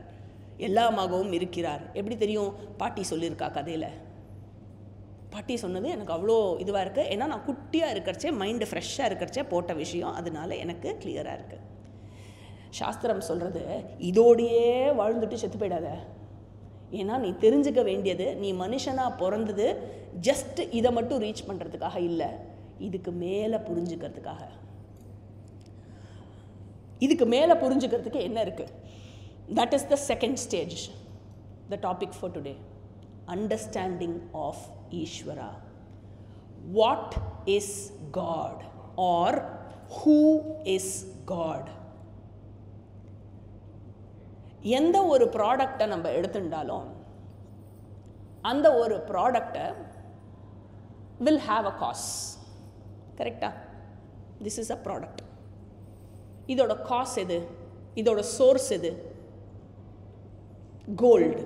எல்லாமாகவும் இருக்கிறார். எப்படி தெரியும்? பாட்டி சொல்லியிருக்கா கதையில். பாட்டி சொன்னது எனக்கு அவ்வளோ இதுவாக இருக்குது. ஏன்னா நான் குட்டியாக இருக்கிறச்சே, மைண்டு ஃப்ரெஷ்ஷாக இருக்கிறச்சே போட்ட விஷயம், அதனால எனக்கு கிளியராக இருக்குது. சாஸ்திரம் சொல்கிறது, இதோடையே வாழ்ந்துட்டு செத்து போயிடாத. ஏன்னா நீ தெரிஞ்சுக்க வேண்டியது, நீ மனுஷனாக பிறந்தது ஜஸ்ட் இதை மட்டும் ரீச் பண்ணுறதுக்காக இல்லை, இதுக்கு மேலே புரிஞ்சுக்கிறதுக்காக. இதுக்கு மேலே புரிஞ்சுக்கிறதுக்கு என்ன இருக்குது? That is the second stage, the topic for today. Understanding of Ishwara. What is God or who is God? எந்த ஒரு ப்ராடக்டை நம்ம எடுத்துட்டாலும் அந்த ஒரு ப்ராடக்டை வில் ஹாவ் அ காஸ்ட். கரெக்டா? This is a product. இதோட காஸ்ட் எது? இதோட சோர்ஸ் எது? கோல்டு.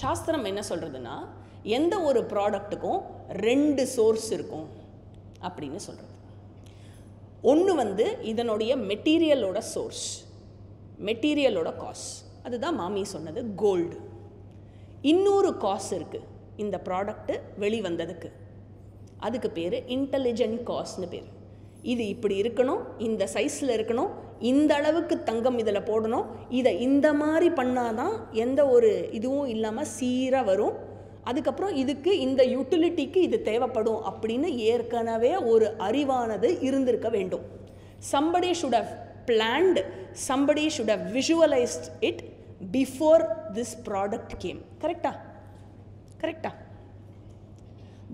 சாஸ்திரம் என்ன சொல்கிறதுனா, எந்த ஒரு ப்ராடக்ட்டுக்கும் ரெண்டு சோர்ஸ் இருக்கும் அப்படின்னு சொல்கிறது. ஒன்று இதனுடைய மெட்டீரியலோட சோர்ஸ், மெட்டீரியலோட காஸ்ட், அதுதான் மாமி சொன்னது கோல்டு. இன்னொரு காஸ்ட் இருக்குது இந்த ப்ராடக்ட்டு வெளிவந்ததுக்கு, அதுக்கு பேர் இன்டெலிஜென்ட் காஸ்ட்னு பேர். இது இப்படி இருக்கணும், இந்த சைஸில் இருக்கணும், இந்த அளவுக்கு தங்கம் இதில் போடணும், இதை இந்த மாதிரி பண்ணாதான் எந்த ஒரு இதுவும் இல்லாமல் சீராக வரும், அதுக்கப்புறம் இதுக்கு இந்த யூட்டிலிட்டிக்கு இது தேவைப்படும் அப்படின்னு ஏற்கனவே ஒரு அறிவானது இருந்திருக்க வேண்டும். somebody should have planned, somebody should have visualized it before this product came. correct?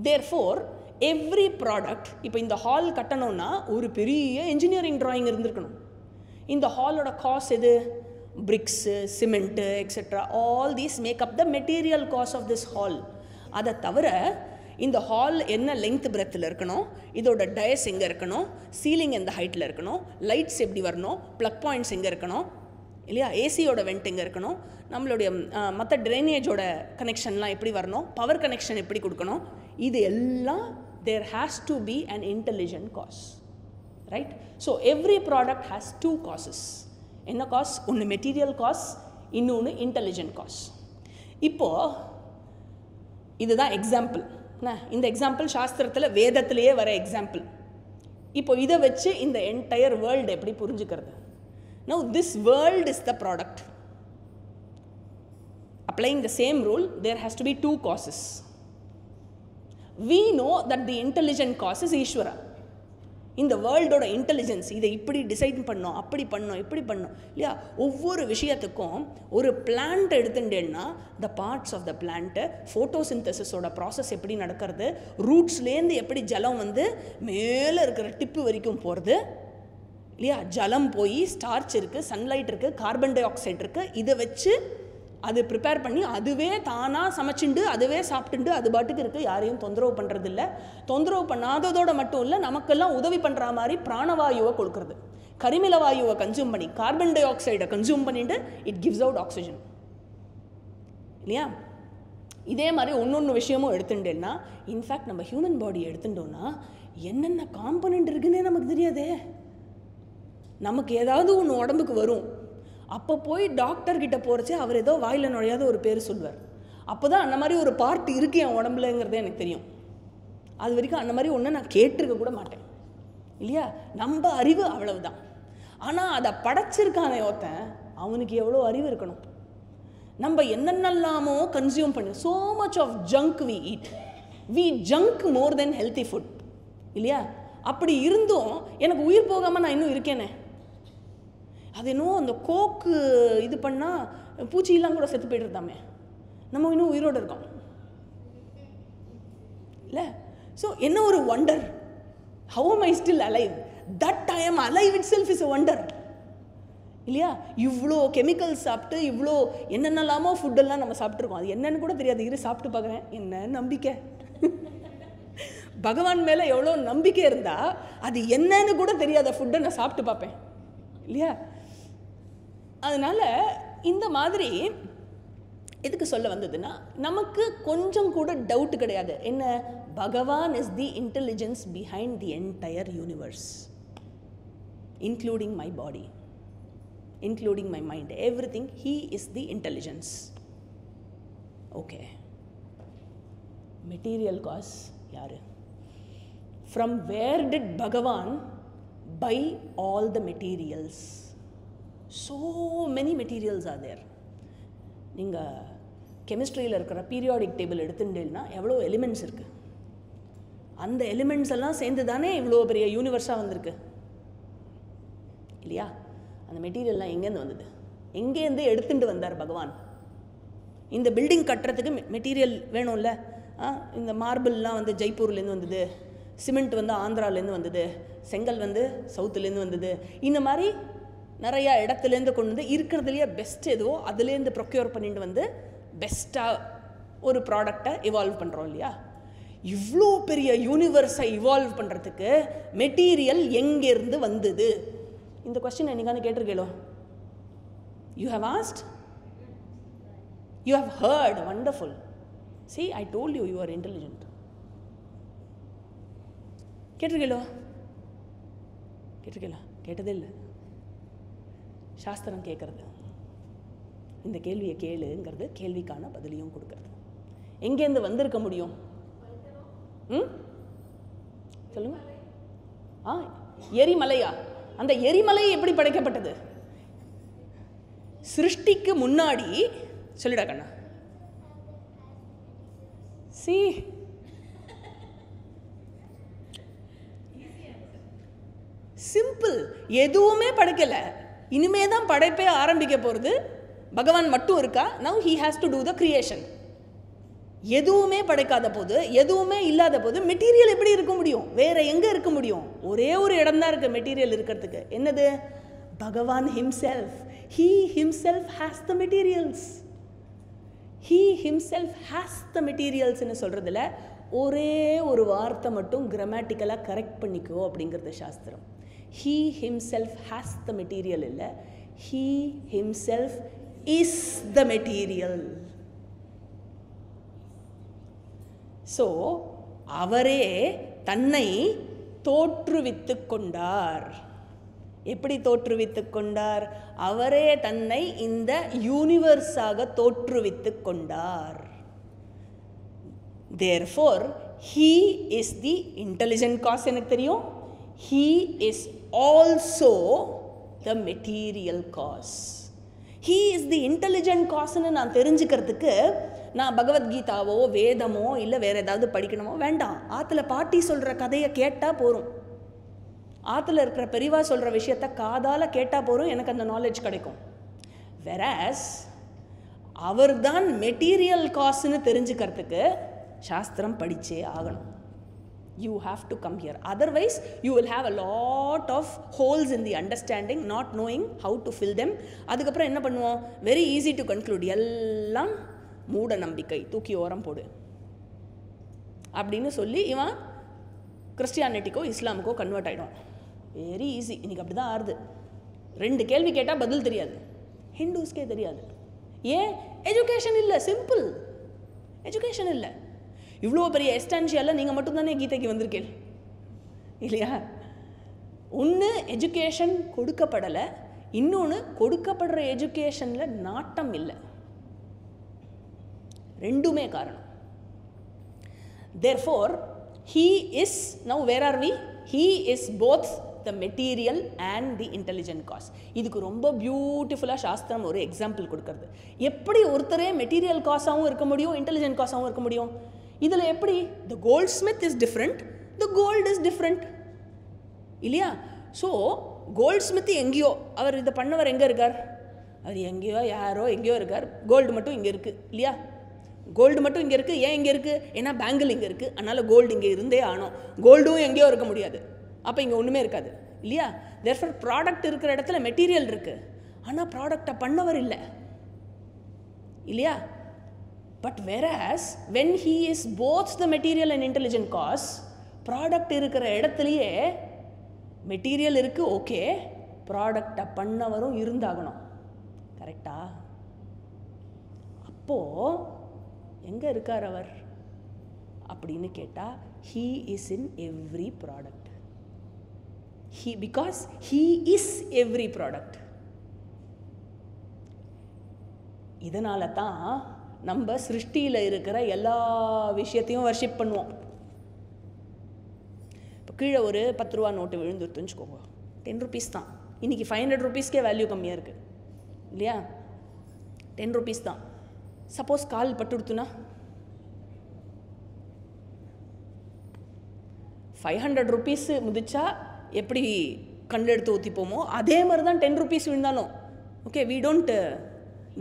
therefore every product, இப்போ இந்த ஹால் கட்டணும்னா ஒரு பெரிய இன்ஜினியரிங் டிராயிங் இருந்திருக்கணும். இந்த ஹாலோட காஸ்ட் எது? Bricks, cement, etcetera. All these make up the material cost of this hall. அதை தவிர இந்த ஹால் என்ன லெங்த் பிரெத்தில் இருக்கணும், இதோட டயஸ் எங்கே இருக்கணும், சீலிங் எந்த ஹைட்டில் இருக்கணும், லைட்ஸ் எப்படி வரணும், ப்ளக் பாயிண்ட்ஸ் எங்கே இருக்கணும் இல்லையா, ஏசியோட வெண்ட் எங்கே இருக்கணும், நம்மளுடைய மற்ற ட்ரைனேஜோட கனெக்ஷன்லாம் எப்படி வரணும், பவர் கனெக்ஷன் எப்படி கொடுக்கணும், இது எல்லாம் there has to be an intelligent cost. Right? So every product has 2 causes. என்ன காஸ்? ஒன்று மெட்டீரியல் காஸ், இன்னொன்று இன்டெலிஜென்ட் காஸ். இப்போது இதுதான் எக்ஸாம்பிள். இந்த எக்ஸாம்பிள் சாஸ்திரத்தில் வேதத்திலேயே வர எக்ஸாம்பிள். இப்போ இதை வச்சு இந்த என்டையர் வேர்ல்டு எப்படி புரிஞ்சுக்கிறது? Now this world is the product. Applying the same rule, there has to be 2 causes. We know that the intelligent cause is Ishvara. இந்த வேர்ல்டோட இன்டெலிஜென்ஸ் இதை இப்படி டிசைட் பண்ணோம், அப்படி பண்ணோம், இப்படி பண்ணோம் இல்லையா? ஒவ்வொரு விஷயத்துக்கும் ஒரு பிளான்ட் எடுத்துட்டேன்னா the parts of the plant, ஃபோட்டோசிந்தசிஸோட ப்ராசஸ் எப்படி நடக்கிறது, ரூட்ஸ்லேருந்து எப்படி ஜலம் வந்து மேலே இருக்கிற டிப்பு வரைக்கும் போகிறது இல்லையா? ஜலம் போய் ஸ்டார்ச் இருக்குது, சன்லைட் இருக்குது, கார்பன் டை ஆக்சைடு இருக்குது, இதை வச்சு அது ப்ரிப்பேர் பண்ணி அதுவே தானாக சமைச்சுண்டு அதுவே சாப்பிட்டுண்டு அது பாட்டுக்கு இருக்குது. யாரையும் தொந்தரவு பண்ணுறதில்ல. தொந்தரவு பண்ணாததோட மட்டும் இல்லை, நமக்கெல்லாம் உதவி பண்ணுற மாதிரி பிராணவாயுவை கொடுக்குறது. கரிமில வாயுவை கன்சியூம் பண்ணி கார்பன் டை ஆக்சைடை கன்சியூம் பண்ணிட்டு இட் கிவ்ஸ் அவுட் ஆக்சிஜன் இல்லையா? இதே மாதிரி ஒன்று விஷயமும் எடுத்துட்டேன்னா, இன்ஃபேக்ட் நம்ம ஹியூமன் பாடி எடுத்துட்டோன்னா என்னென்ன காம்பனண்ட் இருக்குன்னே நமக்கு தெரியாதே. நமக்கு ஏதாவது ஒன்று உடம்புக்கு வரும், அப்போ போய் டாக்டர்கிட்ட போகிறச்சே அவர் ஏதோ வாயில் நுழையாத ஒரு பேர் சொல்வார். அப்போ தான் அந்த மாதிரி ஒரு பார்ட் இருக்குது என் உடம்புலங்கிறதே எனக்கு தெரியும். அது வரைக்கும் அந்த மாதிரி ஒன்று நான் கேட்டிருக்க கூட மாட்டேன் இல்லையா? நம்ம அறிவு அவ்வளவுதான். ஆனால் அதை படைச்சிருக்கானே ஒருத்தன், அவனுக்கு எவ்வளோ அறிவு இருக்கணும். நம்ம என்னென்னலாமோ கன்சியூம் பண்ணி so much of junk we eat. We junk more than healthy food இல்லையா? அப்படி இருந்தும் எனக்கு உயிர் போகாமல் நான் இன்னும் இருக்கேனே. அது இன்னும் அந்த கோக்கு இது பண்ணால் பூச்சியெல்லாம் கூட செத்து போய்ட்டுருந்தாமே, நம்ம இன்னும் உயிரோடு இருக்கோம் இல்லை? ஸோ என்ன ஒரு wonder. How am I still alive? That I am alive itself is a wonder இல்லையா? இவ்வளோ கெமிக்கல்ஸ் சாப்பிட்டு இவ்வளோ என்னென்னலாமோ ஃபுட்டெல்லாம் நம்ம சாப்பிட்ருக்கோம். அது என்னன்னு கூட தெரியாது. இரு சாப்பிட்டு பார்க்குறேன். என்ன நம்பிக்கை பகவான் மேலே எவ்வளோ நம்பிக்கை இருந்தால் அது என்னன்னு கூட தெரியாத ஃபுட்டை நான் சாப்பிட்டு பார்ப்பேன் இல்லையா? அதனால் இந்த மாதிரி எதுக்கு சொல்ல வந்ததுன்னா, நமக்கு கொஞ்சம் கூட டவுட் கிடையாது. என்ன? Bhagavan is the intelligence behind the entire universe, including my body, including my mind, everything. He is the intelligence. Okay, material cause யாரு? From where did Bhagavan buy all the materials? So many materials are there. நீங்கள் கெமிஸ்ட்ரியில் இருக்கிற periodic table எடுத்துட்டேன்னா எவ்வளோ elements இருக்குது. அந்த elements எல்லாம் சேர்ந்து தானே இவ்வளோ பெரிய யூனிவர்ஸாக வந்திருக்கு இல்லையா? அந்த மெட்டீரியல்லாம் எங்கேருந்து வந்தது? எங்கேருந்து எடுத்துட்டு வந்தார் பகவான்? இந்த பில்டிங் கட்டுறதுக்கு மெட்டீரியல் வேணும்ல. இந்த மார்பிள்லாம் வந்து ஜெய்ப்பூர்லேருந்து வந்தது, சிமெண்ட் வந்து ஆந்திராலேருந்து வந்தது, செங்கல் வந்து சவுத்துலேருந்து வந்தது. இந்த மாதிரி நிறையா இடத்துலேருந்து கொண்டு வந்து இருக்கிறதுலையே பெஸ்ட் எதுவோ அதுலேருந்து ப்ரொக்யூர் பண்ணிட்டு வந்து பெஸ்ட்டாக ஒரு ப்ராடக்டை இவால்வ் பண்ணுறோம் இல்லையா? இவ்வளோ பெரிய யூனிவர்ஸை இவால்வ் பண்ணுறதுக்கு மெட்டீரியல் எங்கேருந்து வந்தது? இந்த கொஸ்டின் என்னைக்கானு கேட்டிருக்கேளோ? You have asked, you have heard. Wonderful. See, I told you, you are intelligent. கேட்டிருக்கேளோ? கேட்டிருக்கேளா? கேட்டதே இல்லை. சாஸ்திரம் கேட்கறது, இந்த கேள்வியை கேளுங்கிறது கேள்விக்கான பதிலையும் கொடுக்கறது. எங்கேருந்து வந்திருக்க முடியும்? சொல்லுங்க. எரிமலையா? அந்த எரிமலை எப்படி படைக்கப்பட்டது? சிருஷ்டிக்கு முன்னாடி சொல்லிடா கண்ணா. C, simple. எதுவுமே படைக்கல, இனிமே தான் படைப்பே ஆரம்பிக்க போகிறது. பகவான் மட்டும் இருக்கா. Now he has to do the creation. எதுவுமே படைக்காத போது, எதுவுமே இல்லாத போது மெட்டீரியல் எப்படி இருக்க முடியும்? வேற எங்கே இருக்க முடியும்? ஒரே ஒரு இடம் தான் இருக்குது மெட்டீரியல் இருக்கிறதுக்கு. என்னது? Bhagavan himself. He himself has the materials. He himself has the மெட்டீரியல்ஸ்ன்னு சொல்கிறதுல ஒரே ஒரு வார்த்தை மட்டும் கிராமட்டிக்கலாக கரெக்ட் பண்ணிக்கோ அப்படிங்கிறது சாஸ்திரம். He himself has the material இல்லை, he himself is the material. So அவரே தன்னை தோற்றுவித்து கொண்டார். எப்படி தோற்றுவித்து கொண்டார்? அவரே தன்னை இந்த யூனிவர்ஸாக தோற்றுவித்து கொண்டார். Therefore, he is the intelligent cause. எனக்கு தெரியும். He is also the material cause. He is the intelligent cause ன்னு நான் தெரிஞ்சுக்கிறதுக்கு நான் பகவத்கீதாவோ வேதமோ இல்லை வேற ஏதாவது படிக்கணுமோ வேண்டாம். ஆற்றுல பாட்டி சொல்கிற கதையை கேட்டால் போகிறோம். ஆற்றுல இருக்கிற பெரியவா சொல்கிற விஷயத்த காதால் கேட்டால் போகிறோம், எனக்கு அந்த நாலேஜ் கிடைக்கும். வெராஸ் அவர் தான் மெட்டீரியல் காஸ்ன்னு தெரிஞ்சுக்கிறதுக்கு சாஸ்திரம் படித்தே ஆகணும். You have to come here. Otherwise, you will have a lot of holes in the understanding, not knowing how to fill them. அதுக்கப்புறம் என்ன பண்ணுவோம்? Very easy to conclude. எல்லாம் மூட நம்பிக்கை, தூக்கி ஓரம் போடு அப்படின்னு சொல்லி இவன் கிறிஸ்டியானிட்டிக்கோ இஸ்லாமுக்கோ கன்வெர்ட் ஆகிடும். Very easy. இன்றைக்கி அப்படி தான் ஆறுது. 2 கேள்வி கேட்டால் பதில் தெரியாது. ஹிந்துஸ்க்கே தெரியாது. ஏன்? எஜுகேஷன் இல்லை. சிம்பிள். எஜுகேஷன் இல்லை. இவ்வளோ பெரிய எஸ்டான்ஷியாவில் நீங்கள் மட்டும்தானே கீதைக்கு வந்திருக்கேன் இல்லையா? ஒன்று எஜுகேஷன் கொடுக்கப்படலை, இன்னொன்று கொடுக்கப்படுற எஜுகேஷனில் நாட்டம் இல்லை. ரெண்டுமே காரணம். Therefore, he is, now where are we? He is both the material and the intelligent cause. இதுக்கு ரொம்ப பியூட்டிஃபுல்லாக சாஸ்திரம் ஒரு எக்ஸாம்பிள் கொடுக்கறது. எப்படி ஒருத்தரே மெட்டீரியல் காசாகவும் இருக்க முடியும், இன்டெலிஜென்ட் காசாகவும் இருக்க முடியும்? இதில் எப்படி? the goldsmith is different, the gold is different இல்லையா? ஸோ கோல்ட்ஸ்மித் எங்கேயோ, அவர் இதை பண்ணவர் எங்கே இருக்கார்? அவர் எங்கேயோ யாரோ எங்கேயோ இருக்கார். கோல்டு மட்டும் இங்கே இருக்குது இல்லையா? கோல்டு மட்டும் இங்கே இருக்குது. ஏன் இங்கே இருக்குது? ஏன்னா பேங்கிள் இங்கே இருக்குது, அதனால் கோல்டு இங்கே இருந்தே ஆனோம். கோல்டும் எங்கேயோ இருக்க முடியாது, அப்போ இங்கே ஒன்றுமே இருக்காது இல்லையா? therefore ப்ராடக்ட் இருக்கிற இடத்துல மெட்டீரியல் இருக்குது, ஆனால் ப்ராடக்டை பண்ணவர் இல்லை இல்லையா? But whereas when he is both the material and intelligent cause, product இருக்கிற இடத்துலையே மெட்டீரியல் இருக்குது, ஓகே, ப்ராடக்டை பண்ணவரும் இருந்தாகணும். கரெக்டா? அப்போது எங்கே இருக்கார் அவர் அப்படின்னு கேட்டால், he is in every product. Because he is every product. இதனால தான் நம்ம சிருஷ்டியில் இருக்கிற எல்லா விஷயத்தையும் வர்ஷிப் பண்ணுவோம். இப்போ கீழே ஒரு 10 ரூபா நோட்டு விழுந்துருத்துன்னு வச்சுக்கோங்க, 10 rupees தான். இன்றைக்கி 500 rupeesக்கே வேல்யூ கம்மியாக இருக்குது இல்லையா? 10 rupees தான். சப்போஸ் கால் பட்டுடுத்துனா 500 rupees முதிச்சா எப்படி கண்டெடுத்து ஊற்றிப்போமோ அதே மாதிரி தான் 10 rupees விழுந்தாலும். Okay, we don't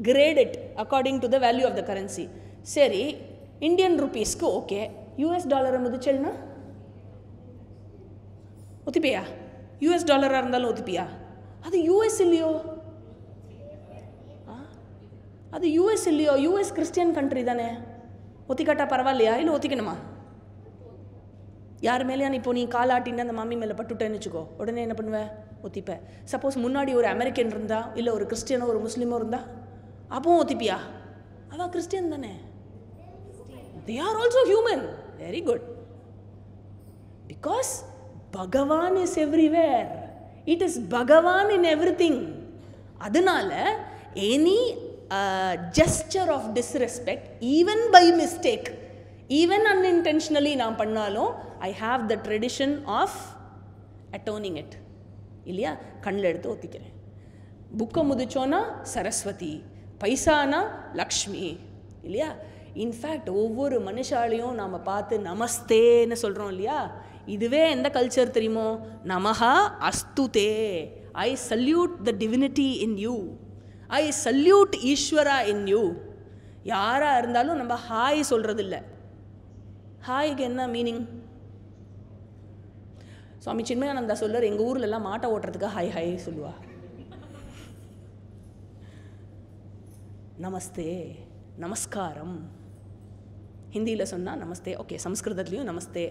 grade it according to the value of the currency. சரி, இந்தியன் ருப்பீஸ்க்கு ஓகே, US டாலரை முதிச்சல்னா ஒத்திப்பியா? US டாலராக இருந்தாலும் ஒத்திப்பியா? அது US இல்லையோ? அது US இல்லையோ? US கிறிஸ்டியன் கண்ட்ரி தானே. ஒத்திக்காட்டா பரவாயில்லையா இல்லை ஒத்திக்கணுமா? யார் மேலேயா இப்போ நீ காலாட்டின்னு அந்த மாமி மேலே பட்டுட்டேன்னு வச்சுக்கோ, உடனே என்ன பண்ணுவேன்? ஒத்திப்பேன். சப்போஸ் முன்னாடி ஒரு அமெரிக்கன் இருந்தா, இல்லை ஒரு கிறிஸ்டியனோ ஒரு முஸ்லீமோ இருந்தா, அப்பவும் ஒத்திப்பியா? அவன் கிறிஸ்டியன் தானே. they are also human. very good. because Bhagavan is everywhere. it is Bhagavan in everything. அதனால any gesture of disrespect, even by mistake, even unintentionally நான் பண்ணாலும், I have the tradition of atoning it இல்லையா? கண்ணில் எடுத்து ஒத்திக்கிறேன். புக்கை முதிச்சோன்னா சரஸ்வதி, பைசானா லக்ஷ்மி இல்லையா? In fact ஒவ்வொரு மனுஷாலையும் நாம் பார்த்து நமஸ்தேன்னு சொல்கிறோம் இல்லையா? இதுவே எந்த கல்ச்சர் தெரியுமோ? நமஹா அஸ்துதே. I salute the divinity in you, I salute Ishwara in you. யாராக இருந்தாலும் நம்ம ஹாய் சொல்கிறது இல்லை. ஹாய்க்கு என்ன மீனிங்? சுவாமி சின்மயானந்தா சொல்றார், எங்கள் ஊர்லெல்லாம் மாட்டை ஓட்டுறதுக்கு ஹாய் ஹாய் சொல்லுவா. நமஸ்தே, நமஸ்காரம். ஹிந்தியில் சொன்னால் நமஸ்தே, ஓகே. சம்ஸ்கிருதத்துலேயும் நமஸ்தே.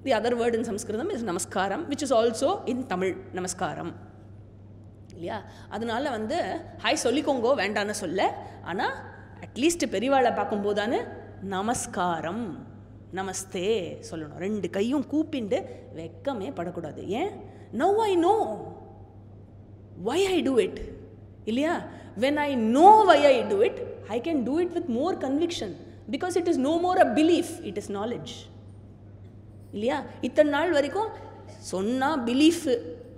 The other word in Samskritam is நமஸ்காரம், which is also in Tamil நமஸ்காரம் இல்லையா? அதனால ஹாய் சொல்லிக்கோங்கோ வேண்டான்னு சொல்ல, ஆனால் அட்லீஸ்ட் பெரியவாளை பார்க்கும்போதானு நமஸ்காரம் நமஸ்தே சொல்லணும். 2 கையும் கூப்பிண்டு வெக்கமே படக்கூடாது. ஏன்? Now I know why I do it. இல்லையா? When I know why I do it, I can do it with more conviction because it is no more a belief, it is knowledge. இல்லையா? இத்தனை நாள் வரைக்கும் சொன்னா belief,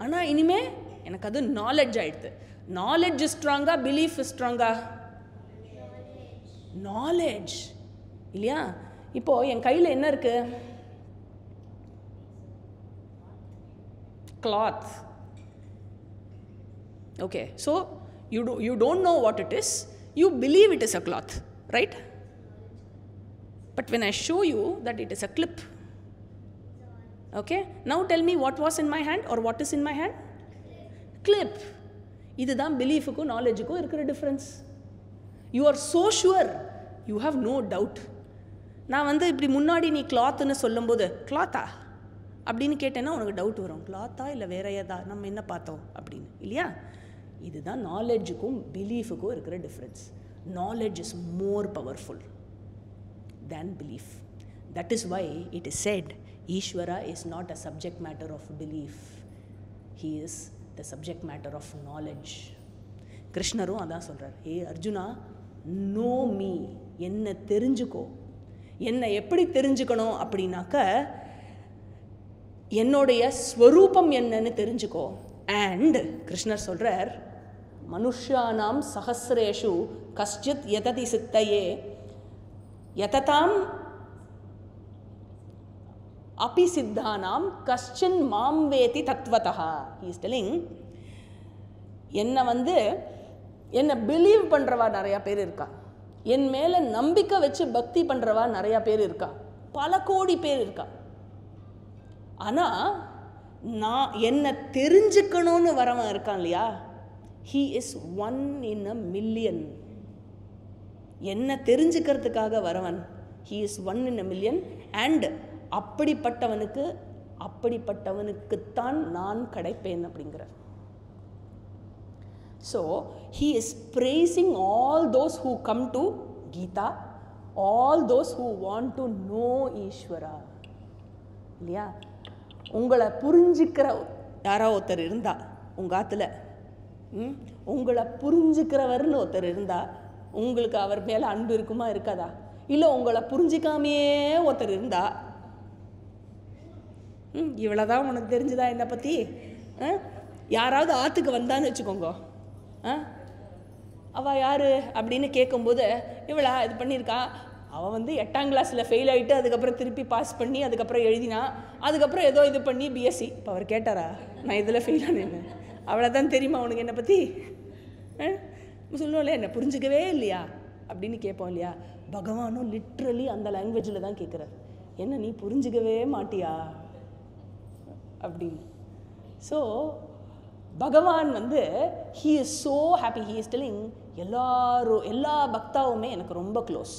ஆனால் இனிமே எனக்கு அது நாலெட்ஜ் ஆயிடுது. நாலெட்ஜ் ஸ்ட்ராங்கா, பிலீஃப் ஸ்ட்ராங்கா? நாலெட்ஜ். இல்லையா? இப்போ என் கையில் என்ன இருக்கு? cloth. Okay, so you don't know what it is, you believe it is a cloth, right? But when I show you that it is a clip, okay, now tell me what was in my hand or what is in my hand? Clip. இதுதான் பிலீஃபுக்கும் நாலேஜுக்கும் இருக்கிற difference. You are so sure, you have no doubt. நான் இப்படி முன்னாடி நீ கிளாத்துன்னு சொல்லும்போது கிளாத்தா அப்படின்னு கேட்டேன்னா உனக்கு டவுட் வரும். கிளாத்தா இல்லை வேற ஏதா, நம்ம என்ன பார்த்தோம் அப்படின்னு. இல்லையா? இதுதான் நாலேஜுக்கும் பிலீஃபுக்கும் இருக்கிற difference. Knowledge is more powerful than belief. That is why it is said Ishwara is not a subject matter of belief, he is the subject matter of knowledge. கிருஷ்ணரும் அதான் சொல்கிறார். ஏ அர்ஜுனா, நோ மீ, என்னை தெரிஞ்சுக்கோ. என்னை எப்படி தெரிஞ்சுக்கணும் அப்படின்னாக்க, என்னுடைய ஸ்வரூபம் என்னன்னு தெரிஞ்சுக்கோ. அண்ட் கிருஷ்ணர் சொல்கிறார், மனுஷ்யானாம் சஹஸ்ரேஷு கஷ்டித் யததி சித்தையே யததாம் அபி சித்தானாம் கஷ்டின் மாம் வேதி தத்வதா. ஹி இஸ் டெல்லிங், என்னை பிலீவ் பண்ணுறவா நிறையா பேர் இருக்கா, என் மேலே நம்பிக்கை வச்சு பக்தி பண்ணுறவா நிறையா பேர் இருக்கா, பல கோடி பேர் இருக்கா. ஆனால் நான் என்னை தெரிஞ்சுக்கணும்னு வரவன் இருக்கான் இல்லையா, he is 1 in a million. என்னை தெரிஞ்சுக்கிறதுக்காக வரவன், he is 1 in a million. And அப்படிப்பட்டவனுக்குத்தான் நான் கிடைப்பேன் அப்படிங்கிறார். So he is praising all those who come to Gita, all those who want to know Ishvara. இல்லையா? உங்களை புரிஞ்சுக்கிற யாரோ ஒருத்தர் இருந்தா உங்க ஆத்துல, உங்களை புரிஞ்சுக்கிறவர்னு ஒருத்தர் இருந்தா உங்களுக்கு அவர் மேல அன்பு இருக்குமா இருக்காதா? இல்லை உங்களை புரிஞ்சிக்காமையே ஒருத்தர் இருந்தா, இவ்வளோதான் உனக்கு தெரிஞ்சுதா என்னை பற்றி? யாராவது ஆற்றுக்கு வந்தான்னு வச்சுக்கோங்க, அவள் யார் அப்படின்னு கேட்கும்போது, இவளா இது பண்ணியிருக்கா, அவள் 8ஆம் கிளாஸில் ஃபெயில் ஆகிட்டு அதுக்கப்புறம் திருப்பி பாஸ் பண்ணி அதுக்கப்புறம் எழுதினா, அதுக்கப்புறம் ஏதோ இது பண்ணி பிஎஸ்சி. இப்போ அவர் கேட்டாரா நான் இதில் ஃபெயில் ஆனேன்னு? அவளை தான் தெரியுமா உனக்கு என்னை பற்றி? சொல்லுவோம்ல, என்னை புரிஞ்சுக்கவே இல்லையா அப்படின்னு கேட்போம் இல்லையா? பகவானும் லிட்ரலி அந்த லாங்குவேஜில் தான் கேட்குறார், என்ன நீ புரிஞ்சுக்கவே மாட்டியா அப்படின்னு. ஸோ பகவான் he is so happy. he is telling எல்லா பக்தாவுமே எனக்கு ரொம்ப க்ளோஸ்,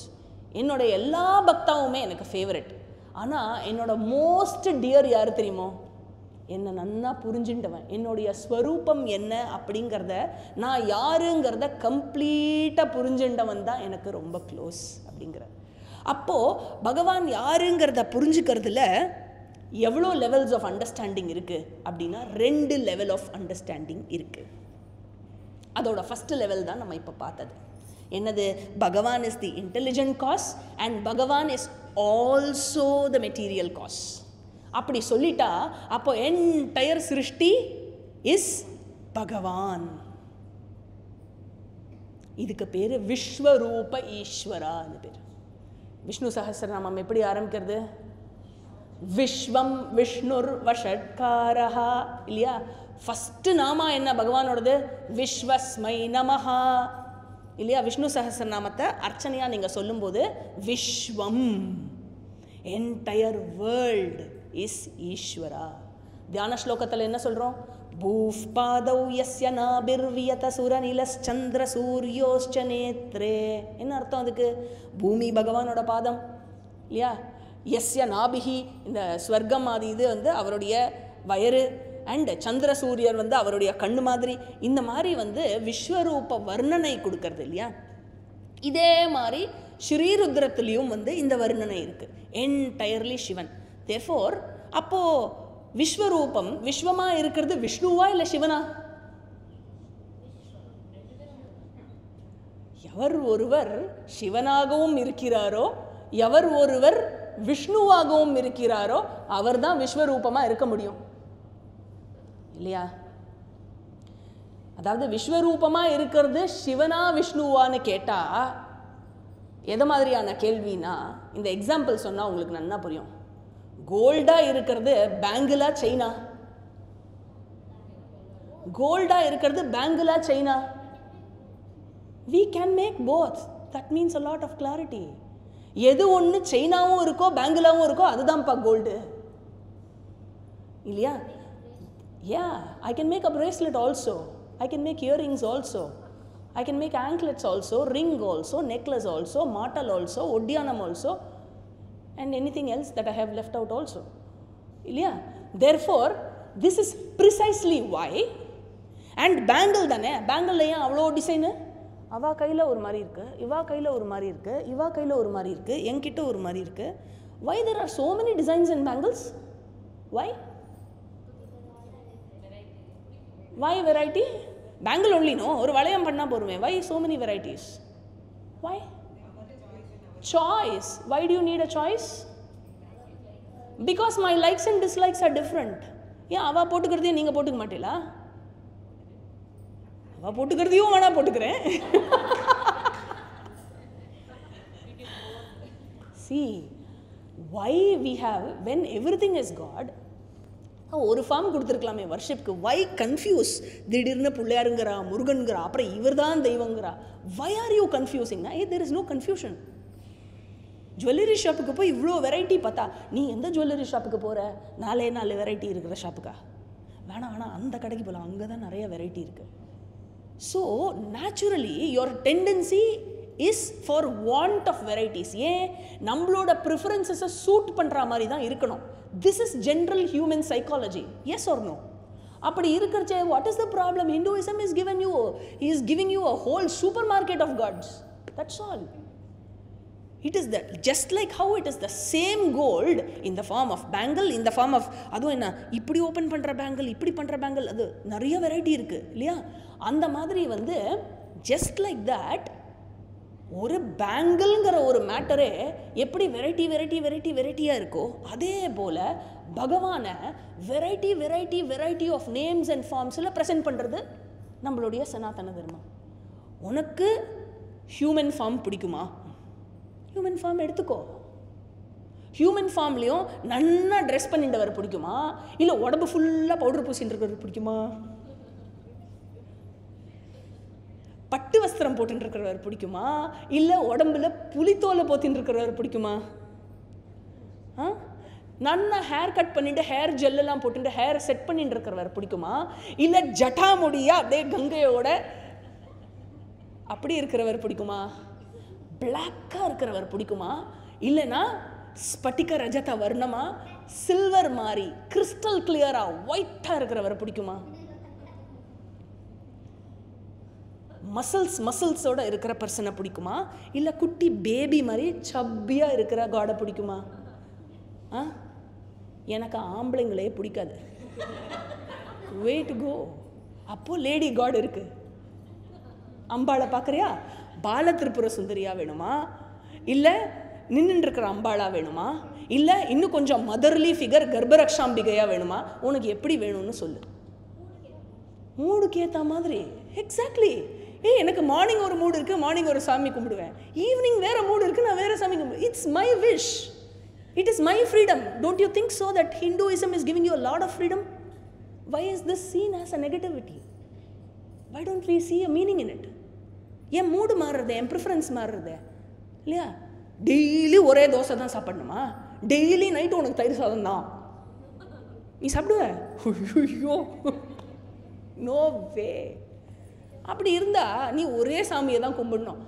என்னோட எல்லா பக்தாவுமே எனக்கு ஃபேவரட். ஆனால் என்னோட மோஸ்ட் டியர் யார் தெரியுமோ? என்னை நன்னா புரிஞ்சுட்டவன், என்னுடைய ஸ்வரூபம் என்ன அப்படிங்கிறத, நான் யாருங்கிறத கம்ப்ளீட்டாக புரிஞ்சுட்டவன் தான் எனக்கு ரொம்ப க்ளோஸ் அப்படிங்கிற. அப்போது பகவான் யாருங்கிறத புரிஞ்சுக்கிறதுல எவ்வளோ லெவல்ஸ் ஆஃப் அண்டர்ஸ்டாண்டிங் இருக்குது அப்படின்னா 2 லெவல் ஆஃப் அண்டர்ஸ்டாண்டிங் இருக்குது. அதோட ஃபஸ்ட்டு லெவல் தான் நம்ம இப்போ பார்த்தது. என்னது? Bhagavan is the intelligent cause and Bhagavan is also the material cause. அப்படி சொல்லிட்டா அப்போ என்டையர் சிருஷ்டி இஸ் பகவான். இதுக்கு பேர் விஸ்வரூப ஈஸ்வரான்னு பேர். விஷ்ணு சஹஸ்ரநாமம் எப்படி ஆரம்பிக்கிறது? விஸ்வம் விஷ்ணுர் வஷட்காரஹா இல்லையா? ஃபஸ்ட்டு நாமா என்ன பகவானோடது? விஸ்வஸ்மை நமஹா இல்லையா? விஷ்ணு சஹஸ்ரநாமத்தை அர்ச்சனையாக நீங்கள் சொல்லும்போது விஸ்வம், என்டையர் வேர்ல்டு இஸ் ஈஸ்வரா. தியான ஸ்லோகத்தில் என்ன சொல்கிறோம்? பூஃப் பாதௌ யஸ்ய நாபிர்வியத சுரநிலச்சந்திர சூரியோஷ்ச நேத்ரே. என்ன அர்த்தம் அதுக்கு? பூமி பகவானோட பாதம் இல்லையா? யஸ்ய நாபிகி, இந்த ஸ்வர்க்கம் ஆதி இது அவருடைய வயறு, அண்ட் சந்திர சூரியர் அவருடைய கண்ணு மாதிரி. இந்த மாதிரி விஸ்வரூப வர்ணனை கொடுக்கறது இல்லையா? இதே மாதிரி ஸ்ரீருத்ரத்திலையும் வந்து இந்த வர்ணனை இருக்கு. என்டையர்லி சிவன். தேர்ஃபோர் அப்போ விஸ்வரூபம் விஸ்வமா இருக்கிறது விஷ்ணுவா இல்லை சிவனா? எவர் ஒருவர் சிவனாகவும் இருக்கிறாரோ, எவர் ஒருவர் விஷ்ணுவாகவும் இருக்கிறாரோ அவர் தான் விஸ்வரூபமாக இருக்க முடியும் இல்லையா? அதாவது விஸ்வரூபமாக இருக்கிறது சிவனா விஷ்ணுவான்னு கேட்டால் எது மாதிரியான கேள்வினா, இந்த எக்ஸாம்பிள் சொன்னால் உங்களுக்கு நல்லா புரியும். கோல்டாக இருக்கிறது பேங்கிளா சைனா? கோல்டாக இருக்கிறது பேங்கிளா China? We can make both. That means a lot of clarity. எது ஒன்று சைனாவும் இருக்கோ பேங்கிளாவும் இருக்கோ அதுதான்ப்பா கோல்டு இல்லையா? Yeah, I can make a bracelet also. I can make earrings also. I can make anklets also, ring also, necklace also, matal also, oddiyanam also, and anything else that I have left out also. இல்லையா? Therefore, this is precisely why. And bangle தானே, bangle ஏன் அவ்வளோ design? அவா கையில் ஒரு மாதிரி இருக்குது, இவா கையில் ஒரு மாதிரி இருக்குது, இவா கையில் ஒரு மாதிரி இருக்குது, என்கிட்ட ஒரு மாதிரி இருக்குது. Why there are so many designs in bangles? Why? Why variety? Bangle only no, ஒரு வளையம் பண்ணா போருமே. Why so many varieties? Why? Choice. Why do you need a choice? Because my likes and dislikes are different. ஏன் அவா போட்டுக்கிறதே நீங்கள் போட்டுக்க மாட்டீங்களா? அவா போட்டுக்கிறதையும் வேணா போட்டுக்கிறேன். See, why we have, when everything is God, ஒரு ஃபார்ம் கொடுத்துருக்கலாமே வர்ஷிப்க்கு. Why confuse? திடீர்னு பிள்ளையாருங்கிறா, முருகன்கிறா, அப்புறம் இவர் தான் தெய்வங்கிறா. வை ஆர் யூ கன்ஃபியூசிங்னா? There is no confusion. Jewellery ஷாப்புக்கு போய் இவ்வளோ வெரைட்டி பார்த்தா, நீ எந்த ஜுவல்லரி ஷாப்புக்கு போகிற? 4 வெரைட்டி இருக்கிற ஷாப்புக்கா? வேணாம் வேணாம், அந்த கடைக்கு போகலாம், அங்கே தான் நிறைய வெரைட்டி இருக்குது. So naturally your tendency is for want of varieties. ஏன்? நம்மளோட ப்ரிஃபரன்சஸை சூட் பண்ணுற மாதிரி தான் இருக்கணும். This is general human psychology. Yes or no? அப்படி இருக்கிறச்சே what is the problem? Hinduism is given you, is giving you a whole super market of gods. That's all. It is that, just like how it is the same gold in the form of bangle, in the form of அதுவும் என்ன இப்படி open பண்ணுற bangle, இப்படி பண்ணுற bangle, அது நிறைய variety இருக்குது இல்லையா? அந்த மாதிரி வந்து just like that ஒரு பேங்கிள்ங்கிற ஒரு மேட்டரே எப்படி வெரைட்டி வெரைட்டி வெரைட்டி வெரைட்டியாக இருக்கோ அதே போல் பகவானை variety variety variety of names and ஃபார்ம்ஸில் ப்ரெசென்ட் பண்ணுறது நம்மளுடைய சனாதன தர்மம். உனக்கு ஹியூமன் ஃபார்ம் பிடிக்குமா? ஹியூமன் ஃபார்ம் எடுத்துக்கோ. ஹியூமன் ஃபார்ம்லேயும் நல்லா ட்ரெஸ் பண்ணிட்டு பிடிக்குமா? இல்லை உடம்பு ஃபுல்லாக பவுடர் பூசின்னு இருக்கிறது பிடிக்குமா? பட்டு வஸ்திரம் போட்டுட்டு இருக்கிறவர் பிடிக்குமா? இல்லை உடம்புல புலித்தோலை போத்தின்னு இருக்கிறவர் பிடிக்குமா? நல்லா ஹேர் கட் பண்ணிட்டு ஹேர் ஜெல்லெல்லாம் போட்டுட்டு ஹேர் செட் பண்ணிட்டு இருக்கிறவர் பிடிக்குமா? இல்லை ஜட்டா முடியா அப்படியே கங்கையோட அப்படி இருக்கிறவர் பிடிக்குமா? பிளாக்காக இருக்கிறவர் பிடிக்குமா? இல்லைன்னா ஸ்பட்டிக ரஜத வர்ணமா சில்வர் மாதிரி கிறிஸ்டல் கிளியராக ஒயிட்டாக இருக்கிறவர் பிடிக்குமா? மசில்ஸோட இருக்கிற பர்சனை பிடிக்குமா? இல்லை குட்டி பேபி மாதிரி சப்பியாக இருக்கிற காடை பிடிக்குமா? எனக்கு ஆம்பளைங்களே பிடிக்காது. Way to go. அப்போது லேடி காட் இருக்கு. அம்பாளை பார்க்குறியா? பால திரிபுர சுந்தரியா வேணுமா? இல்லை நின்றுட்டு இருக்கிற அம்பாளா வேணுமா? இல்லை இன்னும் கொஞ்சம் மதர்லி ஃபிகர் கர்ப்பரக்ஷாம்பிகையா வேணுமா? உனக்கு எப்படி வேணும்னு சொல்லு. மூடுக்கு ஏற்ற மாதிரி. எக்ஸாக்ட்லி. எனக்கு மார்னிங் ஒரு மூடு இருக்குது, மார்னிங் ஒரு சாமி கும்பிடுவேன். ஈவினிங் வேறு மூடு இருக்குது, நான் வேறு சாமி கும்பிடுவேன். It's my wish. It is my freedom. Don't you think so that Hinduism is giving you a lot of freedom? Why is this seen as a negativity? Why don't we see a meaning in it? என் mood மாறுறது, என் preference மாறுறது இல்லையா? Daily ஒரே தோசை தான் சாப்பிடணுமா? Daily night உனக்கு தயிர் சாதம் தான் நீ சாப்பிடுவ? ஐயோ, நோ வே. அப்படி இருந்தால் நீ ஒரே சாமியை தான் கும்பிடணும்.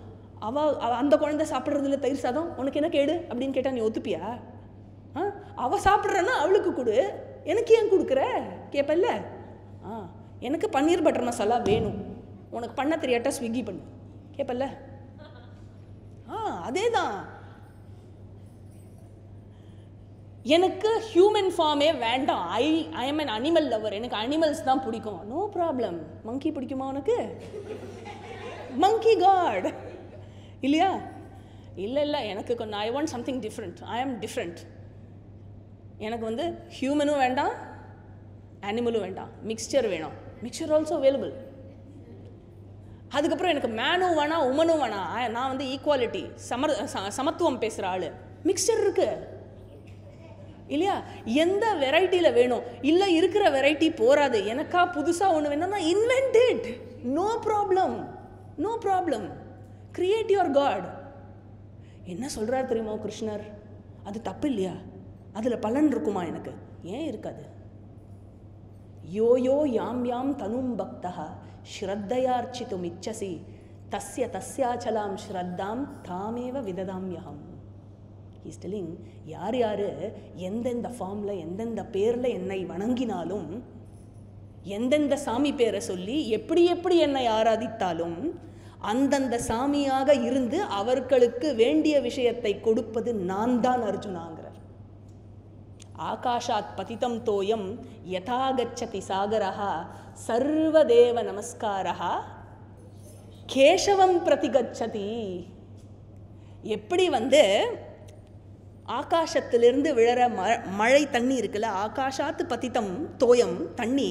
அந்த குழந்தை சாப்பிட்றதுல தயிர் சாதம் உனக்கு என்ன கேடு அப்படின்னு கேட்டால் நீ ஒத்துப்பியா? அவள் சாப்பிட்றன்னா அவளுக்கு கொடு, எனக்கு ஏன் கொடுக்குற கேட்பல்ல? எனக்கு பன்னீர் பட்டர் மசாலா வேணும், உனக்கு பண்ண தெரியாட்டா ஸ்விக்கி பண்ணு கேட்பல்ல? அதே தான். எனக்கு ஹியூமன் ஃபார்மே வேண்டாம், I am an animal lower, எனக்கு அனிமல்ஸ் தான் பிடிக்கும். No problem. மங்கி பிடிக்குமா உனக்கு? மங்கி காட் இல்லையா? இல்லை எனக்கு ஐ வாண்ட் சம்திங் டிஃப்ரெண்ட், ஐ ஆம் டிஃப்ரெண்ட். எனக்கு வந்து ஹியூமனும் வேண்டாம், அனிமலும் வேண்டாம், மிக்ஸ்சர் வேணும். Mixture also available. அதுக்கப்புறம் எனக்கு மேனும் வேணாம், உமனும் வேணாம், நான் வந்து ஈக்குவாலிட்டி, சமத்துவம் பேசுகிற ஆள். மிக்ஸ்சர் இருக்கு இல்லையா? எந்த வெரைட்டியில் வேணும்? இல்லை இருக்கிற வெரைட்டி போராது, எனக்கா புதுசாக ஒன்று வேணும்னா invent it. No problem, no problem. Create your god. என்ன சொல்கிறார் தெரியுமா கிருஷ்ணர்? அது தப்பு இல்லையா? அதில் பலன் இருக்குமா? எனக்கு ஏன் இருக்காது? யோ யோ யாம் யாம் தனும் பக்தா ஸ்ரத்தையார்ச்சித்தும் இச்சசி தஸ்ய தஸ்யாச்சலாம் ஸ்ரத்தாம் தாமேவ விததாம்யகம். ஹீஸ் டெல்லிங், யார் யார் எந்தெந்த ஃபார்மில் எந்தெந்த பேரில் என்னை வணங்கினாலும், எந்தெந்த சாமி பேரை சொல்லி எப்படி எப்படி என்னை ஆராதித்தாலும், அந்தந்த சாமியாக இருந்து அவர்களுக்கு வேண்டிய விஷயத்தை கொடுப்பது நான் தான் அர்ஜுனாங்கிறார். ஆகாஷாத் பதிதம் தோயம் யதா கச்சதி சாகரஹா சர்வதேவ நமஸ்காரஹா கேசவம் பிரதிகச்சதி. எப்படி வந்து ஆகாசத்திலிருந்து விழற மழை தண்ணி இருக்குல்ல, ஆகாஷாத்து பதித்தம் தோயம் தண்ணி,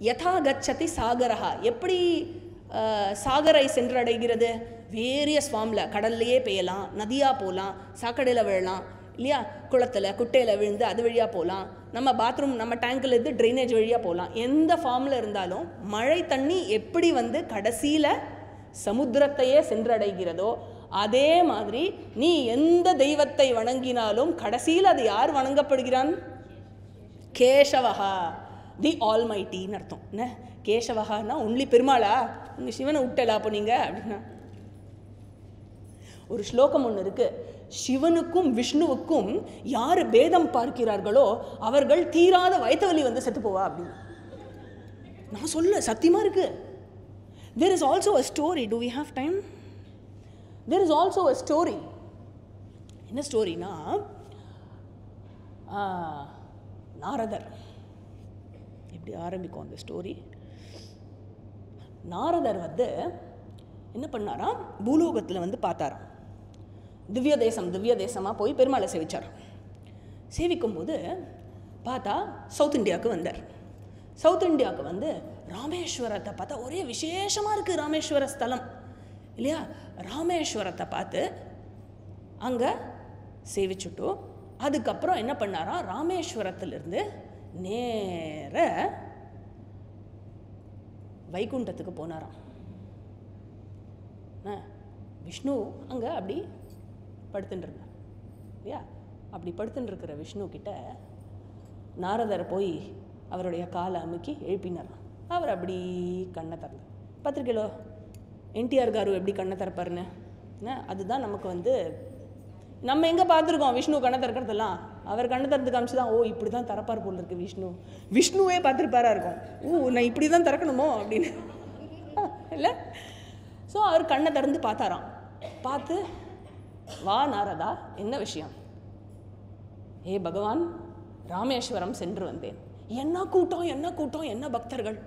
யதா கச்சதி சாகரஹா, எப்படி சாகரை சென்றடைகிறது? வேரியஸ் ஃபார்மில், கடல்லையே பெய்யலாம், நதியாக போகலாம், சாக்கடையில் விழலாம் இல்லையா, குளத்தில் குட்டையில் விழுந்து அது வழியாக போகலாம், நம்ம பாத்ரூம் நம்ம டேங்கில் இருந்து ட்ரைனேஜ் வழியாக போகலாம். எந்த ஃபார்மில் இருந்தாலும் மழை தண்ணி எப்படி வந்து கடைசியில் சமுத்திரத்தையே சென்றடைகிறதோ, அதே மாதிரி நீ எந்த தெய்வத்தை வணங்கினாலும் கடைசியில் அது யார் வணங்கப்படுகிறான்? கேசவஹா, தி ஆல்மைட்டின்னு அர்த்தம். என்ன கேசவஹான்னா? ஒன்லி பெருமாளா? உங்கள் சிவனை விட்டலா அப்போ நீங்கள் அப்படின்னா? ஒரு ஸ்லோகம் ஒன்று இருக்கு, சிவனுக்கும் விஷ்ணுவுக்கும் யார் பேதம் பார்க்கிறார்களோ அவர்கள் தீராத வயிற்று வலி வந்து செத்து போவா அப்படின்னு. நான் சொல்ல சத்தியமா இருக்கு. There is also a story. Do we have time? There is also a story. என்ன ஸ்டோரினா, நாரதர். எப்படி ஆரம்பிக்கும் அந்த ஸ்டோரி? நாரதர் வந்து என்ன பண்ணாராம், பூலோகத்தில் வந்து பார்த்தாராம். திவ்ய தேசமாக போய் பெருமாளை சேவிச்சார். சேவிக்கும்போது பார்த்தா சவுத் இந்தியாவுக்கு வந்தார். சவுத் இந்தியாவுக்கு வந்து ராமேஸ்வரத்தை பார்த்தா ஒரே விசேஷமாக இருக்குது ராமேஸ்வர ஸ்தலம் இல்லையா? ராமேஸ்வரத்தை பார்த்து அங்கே சேவிச்சுட்டு அதுக்கப்புறம் என்ன பண்ணாராம், ராமேஸ்வரத்திலிருந்து நேர வைகுண்டத்துக்கு போனாராம். விஷ்ணு அங்கே அப்படி படுத்துட்டு இருந்தார் இல்லையா? அப்படி படுத்துட்டு இருக்கிற விஷ்ணு கிட்ட நாரதர் போய் அவருடைய காலை அமுக்கி எழுப்பினாராம். அவர் அப்படி கண்ணை திறந்தார். பார்த்துருக்கீங்களோ என்டிஆர் காரு எப்படி கண்ணை திறப்பாருன்னு? அதுதான் நமக்கு வந்து நம்ம எங்கே பார்த்துருக்கோம் விஷ்ணு கண்ணை திறக்கிறதெல்லாம். அவர் கண்ணை திறந்து காமிச்சு தான், ஓ இப்படி தான் திறப்பார் போல் இருக்கு விஷ்ணுவே பார்த்துருப்பாரா இருக்கும். ஓ நான் இப்படி தான் திறக்கணுமோ அப்படின்னு இல்லை. ஸோ அவர் கண்ணை திறந்து பார்த்தாராம். பார்த்து, வா நாரதா, என்ன விஷயம்? ஏ பகவான், ராமேஸ்வரம் சென்று வந்தேன். என்ன கூட்டம், என்ன பக்தர்கள்.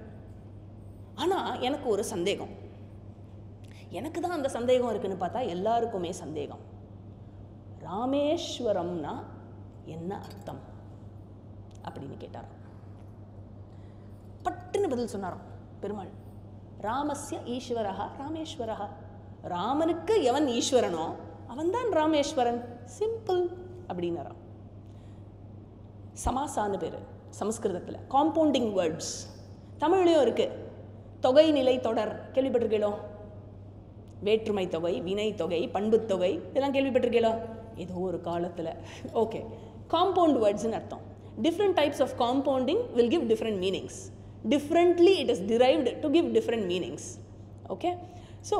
ஆனால் எனக்கு ஒரு சந்தேகம். எனக்கு தான் அந்த சந்தேகம் இருக்குன்னு பார்த்தா எல்லாருக்குமே சந்தேகம். ராமேஸ்வரம்னா என்ன அர்த்தம் அப்படின்னு கேட்டார். பட்டுன்னு பதில் சொன்னாராம் பெருமாள். ராமஸ்ய ஈஸ்வரஹா ராமேஸ்வரஹா. ராமனுக்கு எவன் ஈஸ்வரனோ அவன்தான் ராமேஸ்வரன். சிம்பிள் அப்படின்னாராம். சமாசான்னு பேர் சமஸ்கிருதத்தில். காம்பவுண்டிங் வேர்ட்ஸ் தமிழ்லையும் இருக்குது. தொகை நிலை தொடர் கேள்விப்பட்டிருக்கீங்களோ? வேற்றுமை தொகை, வினை தொகை, பண்பு தொகை, இதெல்லாம் கேள்விப்பட்டிருக்கீங்களோ? ஏதோ ஒரு காலத்தில். ஓகே, காம்பவுண்ட் வேர்ட்ஸ்ன்னு அர்த்தம். Different types of compounding will give different meanings. Differently it is derived to give different meanings. Okay, so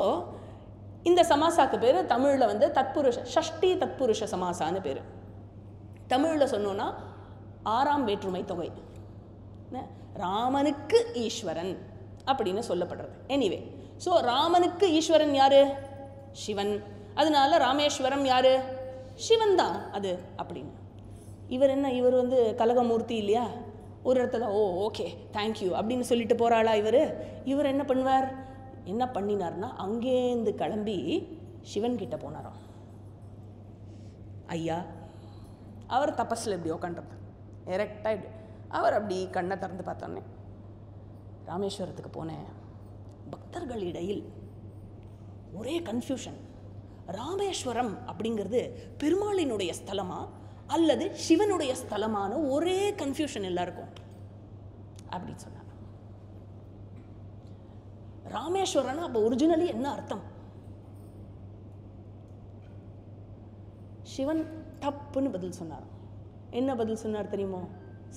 இந்த சமாசாக்கு பேர் தமிழில் வந்து தத்புருஷ ஷஷ்டி தத்புருஷ சமாசான்னு பேர். தமிழில் சொன்னோன்னா ஆறாம் வேற்றுமை தொகை. ராமனுக்கு ஈஸ்வரன் அப்படின்னு சொல்லப்படுறது. எனிவே, ஸோ ராமனுக்கு ஈஸ்வரன் யாரு? சிவன். அதனால ராமேஸ்வரம் யாரு? சிவன் தான் அது அப்படின்னு. இவர் என்ன, இவர் வந்து கலகமூர்த்தி இல்லையா? ஒரு இடத்துல ஓகே தேங்க்யூ அப்படின்னு சொல்லிட்டு போகிறாளா இவர் என்ன பண்ணுவார்? என்ன பண்ணினார்னா அங்கேருந்து கிளம்பி சிவன் கிட்ட போனாராம். ஐயா, அவர் தபஸில் இப்படி உட்காந்துருந்தார் எரெக்டாக இப்படி. அவர் அப்படி கண்ணை திறந்து பார்த்தோன்னே, ராமேஸ்வரத்துக்கு போனேன், பக்தர்கள் இடையில் ஒரே கன்ஃபியூஷன். ராமேஸ்வரம் அப்படிங்கிறது பெருமாளினுடைய ஸ்தலமா அல்லது சிவனுடைய ஸ்தலமான ஒரே கன்ஃபியூஷன் எல்லாருக்கும் அப்படின்னு சொன்னாங்க. ராமேஸ்வரன் அப்போ ஒரிஜினலி என்ன அர்த்தம்? சிவன் தப்புன்னு பதில் சொன்னார். என்ன பதில் சொன்னார் தெரியுமோ?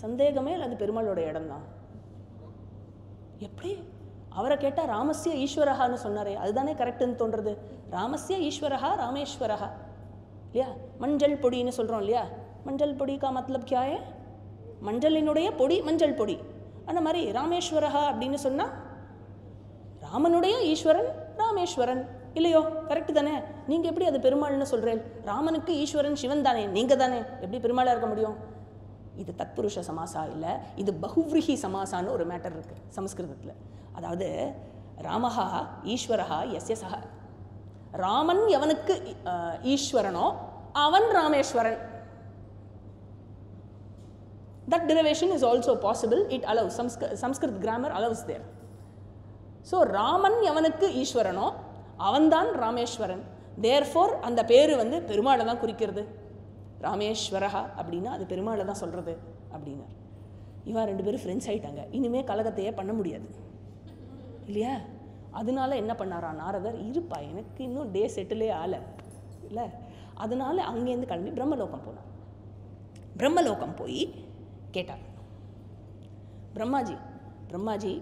சந்தேகமே இல்லை, அது பெருமாளோட இடம் தான். எப்படி? அவரை கேட்டால் ராமஸ்ய ஈஸ்வரஹான்னு சொன்னாரே, அதுதானே கரெக்டுன்னு தோன்றது. ராமஸ்ய ஈஸ்வரஹா ராமேஸ்வரஹா இல்லையா? மஞ்சள் பொடின்னு சொல்கிறோம் இல்லையா? மஞ்சள் பொடி கா மத்லப் கியா ஹை? மஞ்சளினுடைய பொடி மஞ்சள் பொடி. அந்த மாதிரி ராமேஸ்வரஹா அப்படின்னு சொன்னால் ராமனுடைய ஈஸ்வரன் ராமேஸ்வரன் இல்லையோ? கரெக்டு தானே? நீங்கள் எப்படி அது பெருமாள்னு சொல்கிறேன்? ராமனுக்கு ஈஸ்வரன் சிவன் தானே, நீங்கள் தானே, எப்படி பெருமாளாக இருக்க முடியும்? இது தத்புருஷ சமாசா இல்லை, இது பகுவ்ரிஹி சமாசான்னு ஒரு மேட்டர் இருக்குது சமஸ்கிருதத்தில். அதாவது ராமஹா ஈஸ்வரஹா யஸ்ய சஹ, ராமன் எவனுக்கு ஈஸ்வரனோ அவன் Rameswaran. That derivation is also possible. It allows, Sanskrit grammar allows there. So Raman எவனுக்கு ஈஸ்வரனோ அவன்தான் ராமேஸ்வரன். தேர்ஃபோர் அந்த பேர் வந்து பெருமாளை தான் குறிக்கிறது. ராமேஸ்வரஹா அப்படின்னா அது பெருமாளை தான் சொல்கிறது அப்படின்னார். இவன் 2 பேரும் ஃப்ரெண்ட்ஸ் ஆகிட்டாங்க. இனிமேல் கலகத்தையே பண்ண முடியாது இல்லையா? அதனால என்ன பண்ணாரா நாரதர், இருப்பா எனக்கு இன்னும் டே செட்டிலே ஆலை இல்லை, அதனால அங்கேருந்து கிளம்பி பிரம்மலோகம் போனார். பிரம்மலோகம் போய் கேட்டார், பிரம்மாஜி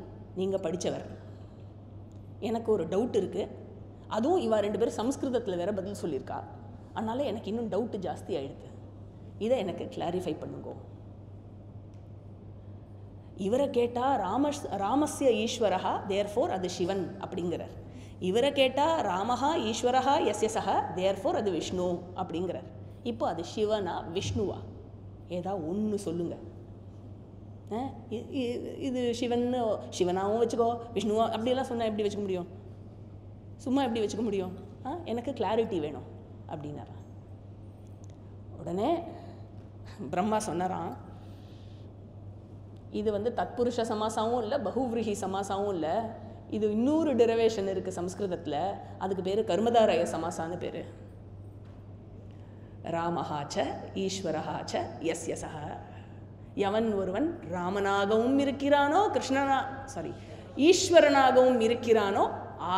நீங்கள் படித்தவர், எனக்கு ஒரு டவுட் இருக்குது. அதுவும் இவா 2 பேரும் சம்ஸ்கிருதத்தில் வேறு பதில் சொல்லியிருக்கா, அதனால் எனக்கு இன்னும் டவுட்டு ஜாஸ்தி ஆகிடுது, இதை எனக்கு கிளாரிஃபை பண்ணுங்கோ. இவரை கேட்டால் ராமஸ்ய ஈஸ்வரஹா தேர்ஃபோர் அது சிவன் அப்படிங்கிறார். இவரை கேட்டால் ராமஹா ஈஸ்வரஹா யஸ்ய சஹ தேர்ஃபோர் அது விஷ்ணு அப்படிங்கிறார். இப்போ அது சிவனா விஷ்ணுவா ஏதா ஒன்று சொல்லுங்கள். இது சிவனாகவும் வச்சுக்கோ, விஷ்ணுவா அப்படியெல்லாம் சொன்னால் எப்படி வச்சுக்க முடியும்? சும்மா எப்படி வச்சுக்க முடியும்? எனக்கு கிளாரிட்டி வேணும் அப்படின்னாரான். உடனே பிரம்மா சொன்னாராம், இது வந்து தத்புருஷ சமாசாவும் இல்லை, பகுவ்ரிஹி சமாசாவும் இல்லை, இது இன்னொரு டெரிவேஷன் இருக்குது சம்ஸ்கிருதத்தில், அதுக்கு பேர் கர்மதாரய சமாசான்னு பேர். ராமஹாச்ச ஈஸ்வரஹாச்ச யஸ்ய சஹ, எவன் ஒருவன் ராமனாகவும் இருக்கிறானோ ஈஸ்வரனாகவும் இருக்கிறானோ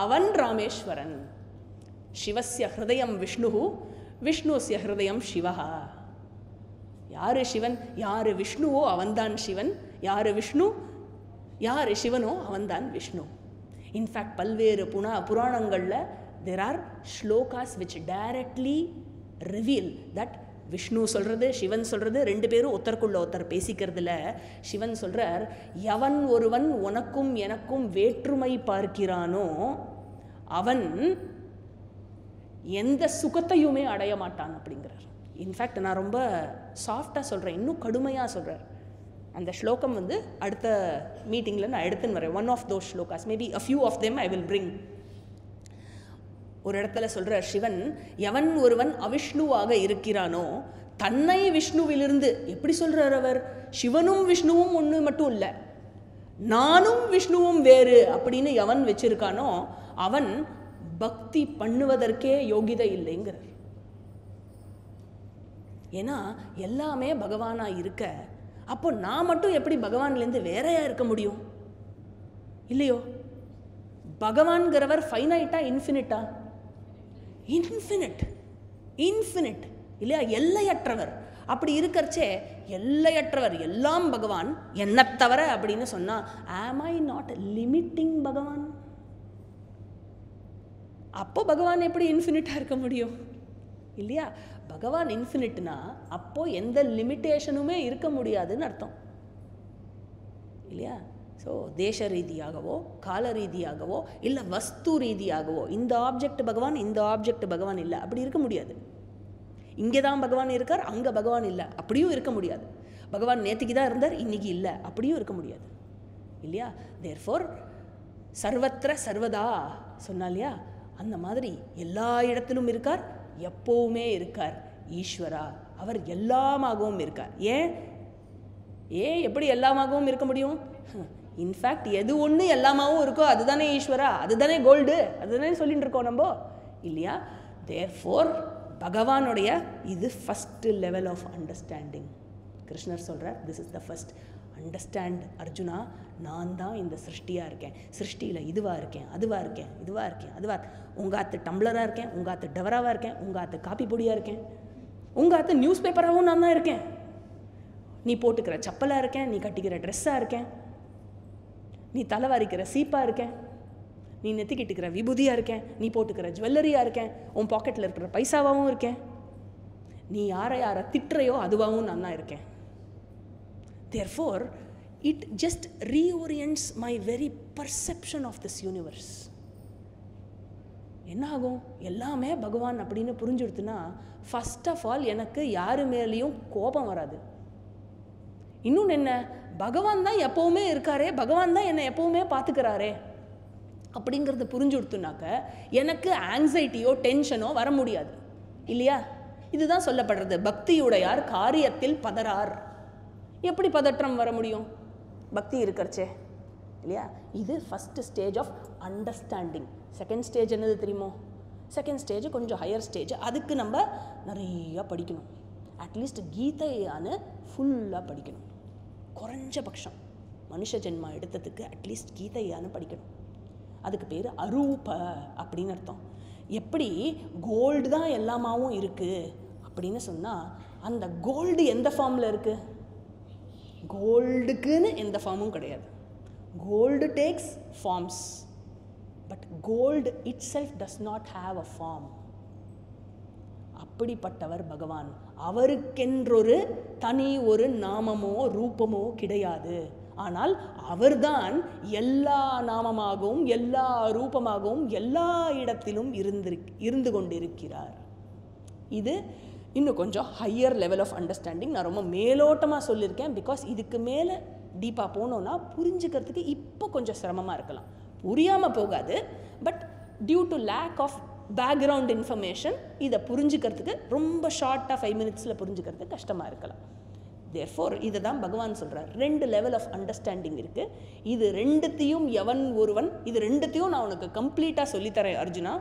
அவன் ராமேஸ்வரன். சிவஸ்ய ஹிருதயம் விஷ்ணு, விஷ்ணுஸ்ய ஹிருதயம் சிவஹா. யார் சிவன், யார் விஷ்ணுவோ அவன்தான் சிவன், யார் சிவனோ அவன்தான் விஷ்ணு. இன்ஃபேக்ட் பல்வேறு புராணங்களில் there are shlokas which directly reveal that Vishnu சொல்கிறது சிவன் சொல்கிறது 2 பேரும் ஒருத்தருக்குள்ள ஒருத்தர் பேசிக்கிறதுல சிவன் சொல்கிறார், எவன் ஒருவன் உனக்கும் எனக்கும் வேற்றுமை பார்க்கிறானோ அவன் எந்த சுகத்தையுமே அடைய மாட்டான் அப்படிங்கிறார். இன்ஃபேக்ட் நான் ரொம்ப சாஃப்டாக சொல்கிறேன், இன்னும் கடுமையாக சொல்கிறார். அந்த ஸ்லோகம் வந்து அடுத்த மீட்டிங்கில் நான் எடுத்துன்னு வரேன். One of those shlokas, maybe a few of them I will bring. ஒரு இடத்துல சொல்கிறார் சிவன், எவன் ஒருவன் அவிஷ்ணுவாக இருக்கிறானோ தன்னை விஷ்ணுவிலிருந்து, எப்படி சொல்கிறார் அவர், சிவனும் விஷ்ணுவும் ஒன்று மட்டும் இல்லை, நானும் விஷ்ணுவும் வேறு அப்படின்னு எவன் வச்சிருக்கானோ அவன் பக்தி பண்ணுவதற்கே யோகிதை இல்லைங்கிறார். ஏன்னா எல்லாமே பகவானா இருக்க, அப்போ நான் மட்டும் எப்படி பகவான்லேருந்து வேறையா இருக்க முடியும்? இல்லையோ? பகவான்கிறவர் ஃபைனைட்டா இன்ஃபினிட்டா? இன்ஃபினிட் இல்லையா? எல்லையற்றவர். அப்படி இருக்கிறச்சே எல்லையற்றவர், எல்லாம் பகவான் என்ன தவிர அப்படின்னு சொன்னா am I not limiting பகவான்? அப்போ பகவான் எப்படி இன்ஃபினிட்டா இருக்க முடியும்? இல்லையா? பகவான் இன்ஃபினிட்னா அப்போ எந்த லிமிட்டேஷனுமே இருக்க முடியாதுன்னு அர்த்தம் இல்லையா? ஸோ தேச ரீதியாகவோ கால ரீதியாகவோ இல்லை வஸ்து ரீதியாகவோ இந்த ஆப்ஜெக்ட் பகவான் இந்த ஆப்ஜெக்ட் பகவான் இல்லை, அப்படி இருக்க முடியாது. இங்கே தான் பகவான் இருக்கார், அங்கே பகவான் இல்லை, அப்படியும் இருக்க முடியாது. பகவான் நேற்றுக்கு தான் இருந்தார், இன்னைக்கு இல்லை, அப்படியும் இருக்க முடியாது இல்லையா? தேர்ஃபோர் சர்வத்திர சர்வதா சொன்னா இல்லையா, அந்த மாதிரி எல்லா இடத்திலும் இருக்கார், எப்பவுமே இருக்கார் ஈஸ்வரா. அவர் எல்லாமாகவும் இருக்கார். ஏன் எப்படி எல்லாமாகவும் இருக்க முடியும்? இன்ஃபேக்ட் எது ஒன்று எல்லாமாகவும் இருக்கோ அதுதானே ஈஸ்வரா, அதுதானே கோல்டு, அதுதானே சொல்லிட்டு இருக்கோம் நம்ம இல்லையா? தேர்ஃபோர் பகவானுடைய இது ஃபஸ்ட்டு லெவல் ஆஃப் அண்டர்ஸ்டாண்டிங். கிருஷ்ணர் சொல்கிறார், this is the first understand Arjuna, நான் தான் இந்த சிருஷ்டியாக இருக்கேன், சிருஷ்டியில் இதுவாக இருக்கேன், அதுவாக இருக்கேன், இதுவாக இருக்கேன், அதுவாக உங்கள் ஆற்று டம்ளராக இருக்கேன், உங்கள் ஆற்று டவராவாக இருக்கேன், உங்கள் ஆற்று காப்பி பொடியாக இருக்கேன், உங்கள் ஆற்று நியூஸ் பேப்பராகவும் நான் தான் இருக்கேன், நீ போட்டுக்கிற சப்பலாக இருக்கேன், நீ கட்டிக்கிற ட்ரெஸ்ஸாக இருக்கேன், நீ தலைவாரிக்கிற சீப்பாக இருக்கேன், நீ நெத்திக்கிட்டுக்கிற விபூதியாக இருக்கேன், நீ போட்டுக்கிற ஜுவல்லரியாக இருக்கேன், உன் பாக்கெட்டில் இருக்கிற பைசாவாகவும் இருக்கேன், நீ யாரை திட்டுறையோ அதுவாகவும் நான் தான் இருக்கேன். Therefore, it just reorients my very perception of this universe. என்ன ஆகும்? எல்லாமே பகவான் அப்படின்னு புரிஞ்சுடுத்துனா ஃபர்ஸ்ட் ஆஃப் ஆல் எனக்கு யாரு மேலேயும் கோபம் வராது. இன்னொன்று என்ன, பகவான் தான் எப்பவுமே இருக்காரே, பகவான் தான் என்னை எப்பவுமே பார்த்துக்கிறாரே அப்படிங்கிறது புரிஞ்சு கொடுத்துனாக்க எனக்கு ஆங்ஸைட்டியோ டென்ஷனோ வர முடியாது இல்லையா? இதுதான் சொல்லப்படுறது, பக்தியுடையார் காரியத்தில் பதறார். எப்படி பதற்றம் வர முடியும்? பக்தி இருக்கிறச்சே இல்லையா? இது first stage of understanding. Second stage என்னது தெரியுமோ? செகண்ட் ஸ்டேஜ் கொஞ்சம் ஹையர் ஸ்டேஜ். அதுக்கு நம்ம நிறையா படிக்கணும். அட்லீஸ்ட் கீதையானு ஃபுல்லாக படிக்கணும். குறைஞ்சபட்சம் மனுஷ ஜென்மா எடுத்ததுக்கு அட்லீஸ்ட் கீதையானு படிக்கணும். அதுக்கு பேர் அரூப அப்படின்னு அர்த்தம். எப்படி கோல்டு தான் எல்லாமாவும் இருக்குது அப்படின்னு சொன்னால், அந்த கோல்டு எந்த ஃபார்மில் இருக்குது? கோல்டுக்குன்னு எந்த ஃபார்மும் கிடையாது. Gold takes forms, but gold itself does not have a form. அப்படிப்பட்டவர் பகவான். அவருக்கென்றொரு தனி ஒரு நாமமோ ரூபமோ கிடையாது. ஆனால் அவர்தான் எல்லா நாமமாகவும் எல்லா ரூபமாகவும் எல்லா இடத்திலும் இருந்து கொண்டிருக்கிறார். இது இன்னும் கொஞ்சம் ஹையர் லெவல் ஆஃப் அண்டர்ஸ்டாண்டிங். நான் ரொம்ப மேலோட்டமாக சொல்லியிருக்கேன், பிகாஸ் இதுக்கு மேலே டீப்பாக போனோன்னா புரிஞ்சுக்கிறதுக்கு இப்போ கொஞ்சம் சிரமமாக இருக்கலாம். புரியாமல் போகாது, but due to lack of background information இதை புரிஞ்சுக்கிறதுக்கு ரொம்ப ஷார்ட்டாக 5 மினிட்ஸில் புரிஞ்சுக்கிறதுக்கு கஷ்டமாக இருக்கலாம். தேர்ஃபோர் இதை தான் பகவான் சொல்கிறார், 2 லெவல் ஆஃப் அண்டர்ஸ்டாண்டிங் இருக்குது. இது ரெண்டுத்தையும் எவன் ஒருவன், இது ரெண்டுத்தையும் நான் உனக்கு கம்ப்ளீட்டாக சொல்லித்தரேன் அர்ஜுனா.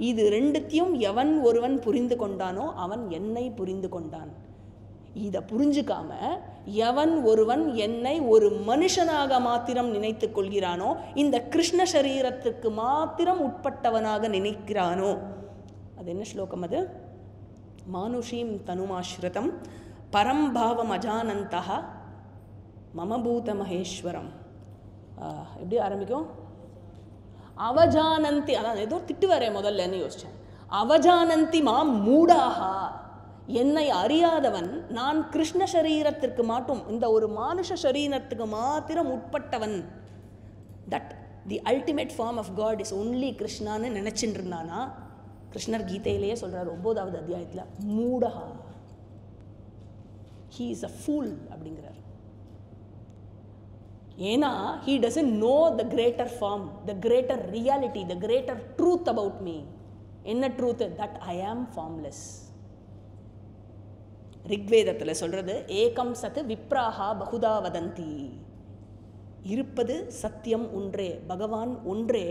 இது ரெண்டுத்தையும் எவன் ஒருவன் புரிந்து கொண்டானோ அவன் என்னை புரிந்து கொண்டான். இதை புரிஞ்சுக்காம எவன் ஒருவன் என்னை ஒரு மனுஷனாக மாத்திரம் நினைத்து கொள்கிறானோ, இந்த கிருஷ்ண சரீரத்துக்கு மாத்திரம் உட்பட்டவனாக நினைக்கிறானோ, அது என்ன ஸ்லோகம் அது? மானுஷீம் தனுமாஸ்ருதம் பரம்பாவம் அஜானந்தா மமபூத மகேஸ்வரம். எப்படி ஆரம்பிக்கும்? அவஜானந்தி, அதான் ஏதோ திட்டுவாரே முதல்லன்னு யோசிச்சேன். அவஜானந்தி மாம் மூடாஹா, என்னை அறியாதவன், நான் கிருஷ்ண சரீரத்திற்கு மாட்டும் இந்த ஒரு மானுஷ சரீரத்துக்கு மாத்திரம் உட்பட்டவன். That the ultimate form of God is only கிருஷ்ணான்னு நினைச்சுட்டு இருந்தானா, கிருஷ்ணர் கீதையிலேயே சொல்றார் 9வது அத்தியாயத்தில், மூடஹா, he is a fool அப்படிங்கிறார். ஏன்னா he doesn't know the greater form, the greater reality, the greater truth about me. என்ன truth? that I am formless. ரிக்வேதத்தில் சொல்றது, ஏகம் சத் விப்ராஹா பகுதா வதந்தி, இருப்பது சத்தியம் ஒன்றே, பகவான் ஒன்றே.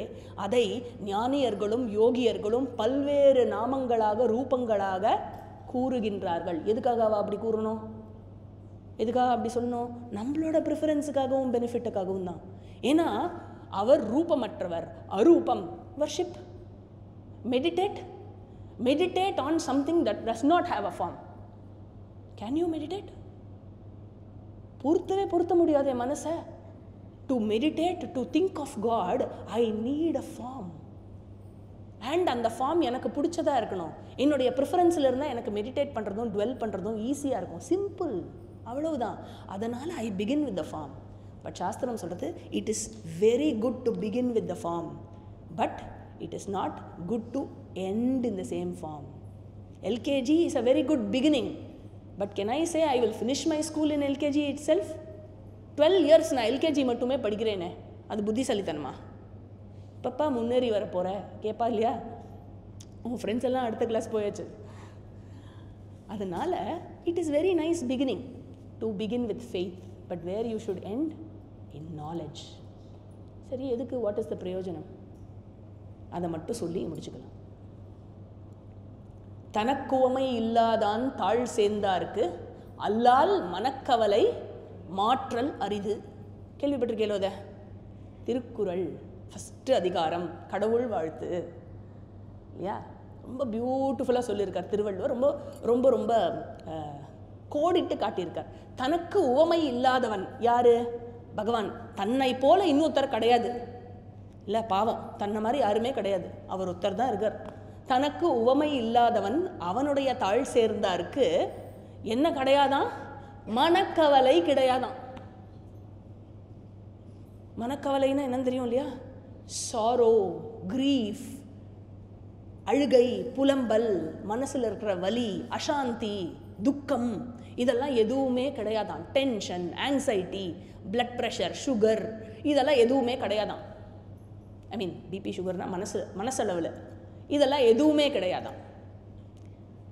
அதை ஞானியர்களும் யோகியர்களும் பல்வேறு நாமங்களாக ரூபங்களாக கூறுகின்றார்கள். எதுக்காக அப்படி கூறணும்? எதுக்காக அப்படி சொல்லணும்? நம்மளோட ப்ரிஃபரன்ஸுக்காகவும் பெனிஃபிட்டுக்காகவும் தான். ஏன்னா அவர் ரூபமற்றவர், அரூபம். Worship, meditate on something that does not have a form. Can you meditate? பொறுத்த முடியாது என் மனசை. To meditate, to think of God, I need a form. And அந்த ஃபார்ம் எனக்கு பிடிச்சதாக இருக்கணும். என்னுடைய ப்ரிஃபரன்ஸில் இருந்தால் எனக்கு மெடிடேட் பண்ணுறதும் டுவெல் பண்ணுறதும் ஈஸியாக இருக்கும். சிம்பிள், அவ்வளவுதான். அதனால் I begin with the form. But சாஸ்திரம் சொல்கிறது it is very good to begin with the form, but it is not good to end in the same form. LKG is a very good beginning, but can I say I will finish my school in LKG itself? 12 years நான் LKG மட்டுமே படிக்கிறேனே, அது புத்திசாலித்தனமா? பப்பா முன்னேறி வர போகிற கேட்பா இல்லையா? உங்கள் ஃப்ரெண்ட்ஸ் எல்லாம் அடுத்த கிளாஸ் போயாச்சு. அதனால் it is very nice beginning to begin with faith, but where you should end in knowledge. சரி, எதுக்கு? வாட் இஸ் த பிரயோஜனம்? அதை மட்டும் சொல்லி முடிச்சுக்கலாம். தனக்குவமை இல்லாதான் தாழ் சேர்ந்தாருக்கு அல்லால் மனக்கவலை மாற்றல் அரிது. கேள்விப்பட்டிருக்கேளோத? திருக்குறள் ஃபஸ்ட்டு அதிகாரம் கடவுள் வாழ்த்து இல்லையா? ரொம்ப பியூட்டிஃபுல்லாக சொல்லியிருக்கார் திருவள்ளுவர். ரொம்ப ரொம்ப ரொம்ப கோடிட்டு காட்டியிருக்கார். தனக்கு உவமை இல்லாதவன் யார்? பகவான். தன்னை போல இன்னொருத்தர் கிடையாது இல்லை, பாவம், தன்னை மாதிரி யாருமே கிடையாது, அவர் ஒருத்தர் தான் இருக்கார். தனக்கு உவமை இல்லாதவன் அவனுடைய தாழ் சேர்ந்தாருக்கு என்ன கிடையாதான்? மனக்கவலை கிடையாதான். மனக்கவலைன்னா என்னன்னு தெரியும் இல்லையா? சாரோ, கிரீஃப், அழுகை, புலம்பல், மனசில் இருக்கிற வலி, அசாந்தி, துக்கம், இதெல்லாம் எதுவுமே கிடையாதான். Tension, anxiety, blood pressure, sugar, இதெல்லாம் எதுவுமே கிடையாதான். ஐ மீன் பிபி சுகர்னால் மனசளவில் இதெல்லாம் எதுவுமே கிடையாதான்.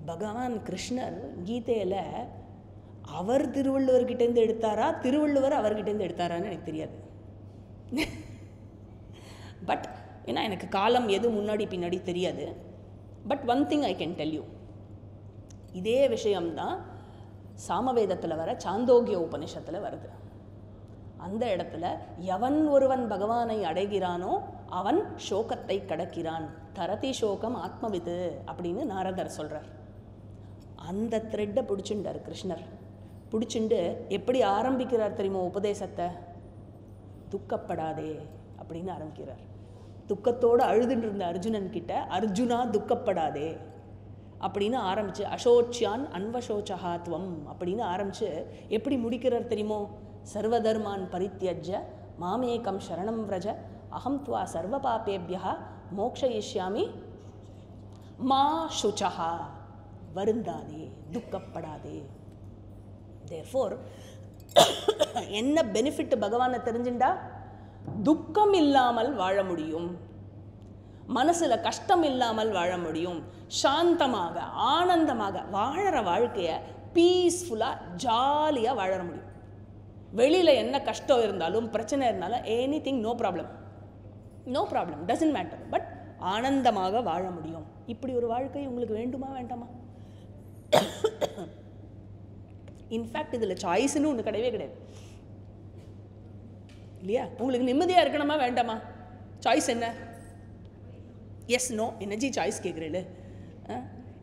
பகவான் கிருஷ்ணர் கீதையில் அவர் திருவள்ளுவர்கிட்டேருந்து எடுத்தாரா, திருவள்ளுவர் அவர்கிட்டேருந்து எடுத்தாரான்னு எனக்கு தெரியாது. பட் ஏன்னா எனக்கு காலம் எது முன்னாடி பின்னாடி தெரியாது. But one thing I can tell you, இதே விஷயம்தான் சாமவேதத்தில் வர சாந்தோக்கிய உபனிஷத்தில் வருது. அந்த இடத்துல எவன் ஒருவன் பகவானை அடைகிறானோ அவன் சோகத்தை கடக்கிறான். தரதி சோகம் ஆத்மவிது அப்படின்னு நாரதர் சொல்கிறார். அந்த த்ரெட்டை பிடிச்சுட்டார் கிருஷ்ணர். பிடிச்சுண்டு எப்படி ஆரம்பிக்கிறார் தெரியுமா உபதேசத்தை? துக்கப்படாதே அப்படின்னு ஆரம்பிக்கிறார். துக்கத்தோடு அழுதுன்னு இருந்த அர்ஜுனன் கிட்ட, அர்ஜுனா துக்கப்படாதே அப்படின்னு ஆரம்பித்து, அசோச்சியான் அன்வசோச்சஹாத்வம் அப்படின்னு ஆரம்பித்து எப்படி முடிக்கிறார் தெரியுமோ? சர்வதர்மான் பரித்யஜ்ய மாமேகம் சரணம் व्रज அகம் த்வா சர்வ பாபேபியா மோக்ஷயிஷ்யாமி மா சுச்சஹா. வருந்தாதே, துக்கப்படாதே. தேர்ஃபோர் என்ன பெனிஃபிட் பகவானை தெரிஞ்சுண்டா? துக்கம் இல்லாமல் வாழ முடியும், மனசில் கஷ்டம் இல்லாமல் வாழ முடியும், சாந்தமாக ஆனந்தமாக வாழற வாழ்க்கையை பீஸ்ஃபுல்லாக ஜாலியாக வாழ முடியும். வெளியில் என்ன கஷ்டம் இருந்தாலும் பிரச்சனை இருந்தாலும் anything no problem, no problem, doesn't matter. But ஆனந்தமாக வாழ முடியும். இப்படி ஒரு வாழ்க்கை உங்களுக்கு வேண்டுமா வேண்டாமா? இன்ஃபேக்ட் இதில் சாய்ஸ்ன்னு ஒன்று கிடையவே கிடையாது இல்லையா? உங்களுக்கு நிம்மதியாக இருக்கணுமா வேண்டாமா? சாய்ஸ் என்ன? எஸ் நோ எனர்ஜி சாய்ஸ் கேட்குறேன்.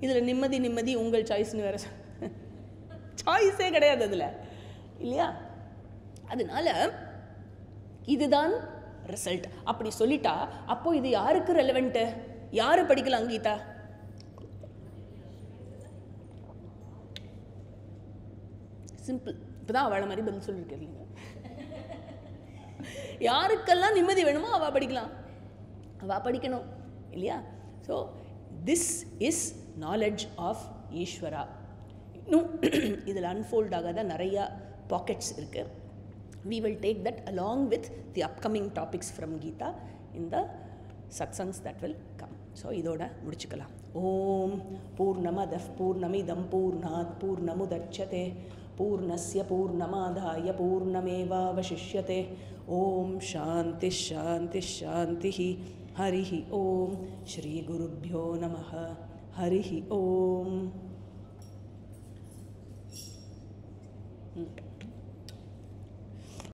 இதில் நிம்மதி நிம்மதி உங்கள் சாய்ஸ்னு வேறு சாய்ஸே கிடையாது அதில் இல்லையா? அதனால இதுதான் ரிசல்ட். அப்படி சொல்லிட்டா அப்போ இது யாருக்கு ரெலவெண்ட்டு? யார் படிக்கலாம் கீதா? சிம்பிள். இப்போதான் அவளை மாதிரி பதில் சொல்லியிருக்கீங்க. யாருக்கெல்லாம் நிம்மதி வேணுமோ அவள் படிக்கலாம், அவள் படிக்கணும் இல்லையா? So this is knowledge of Ishwara. இன்னும் இதில் அன்ஃபோல்ட் ஆகாத நிறையா பாக்கெட்ஸ் இருக்குது. We will take that along with the upcoming topics from Gita in the satsangs that will come. So idoda mudichikalam. Om Purnamadah Purnamidam Purnat Purnamudachyate Purnasya Purnamadhaya Purnameva Vashishyate. Om Shanti Shanti Shantihi. Harihi Om. Shri Gurubhyo Namaha. Harihi Om.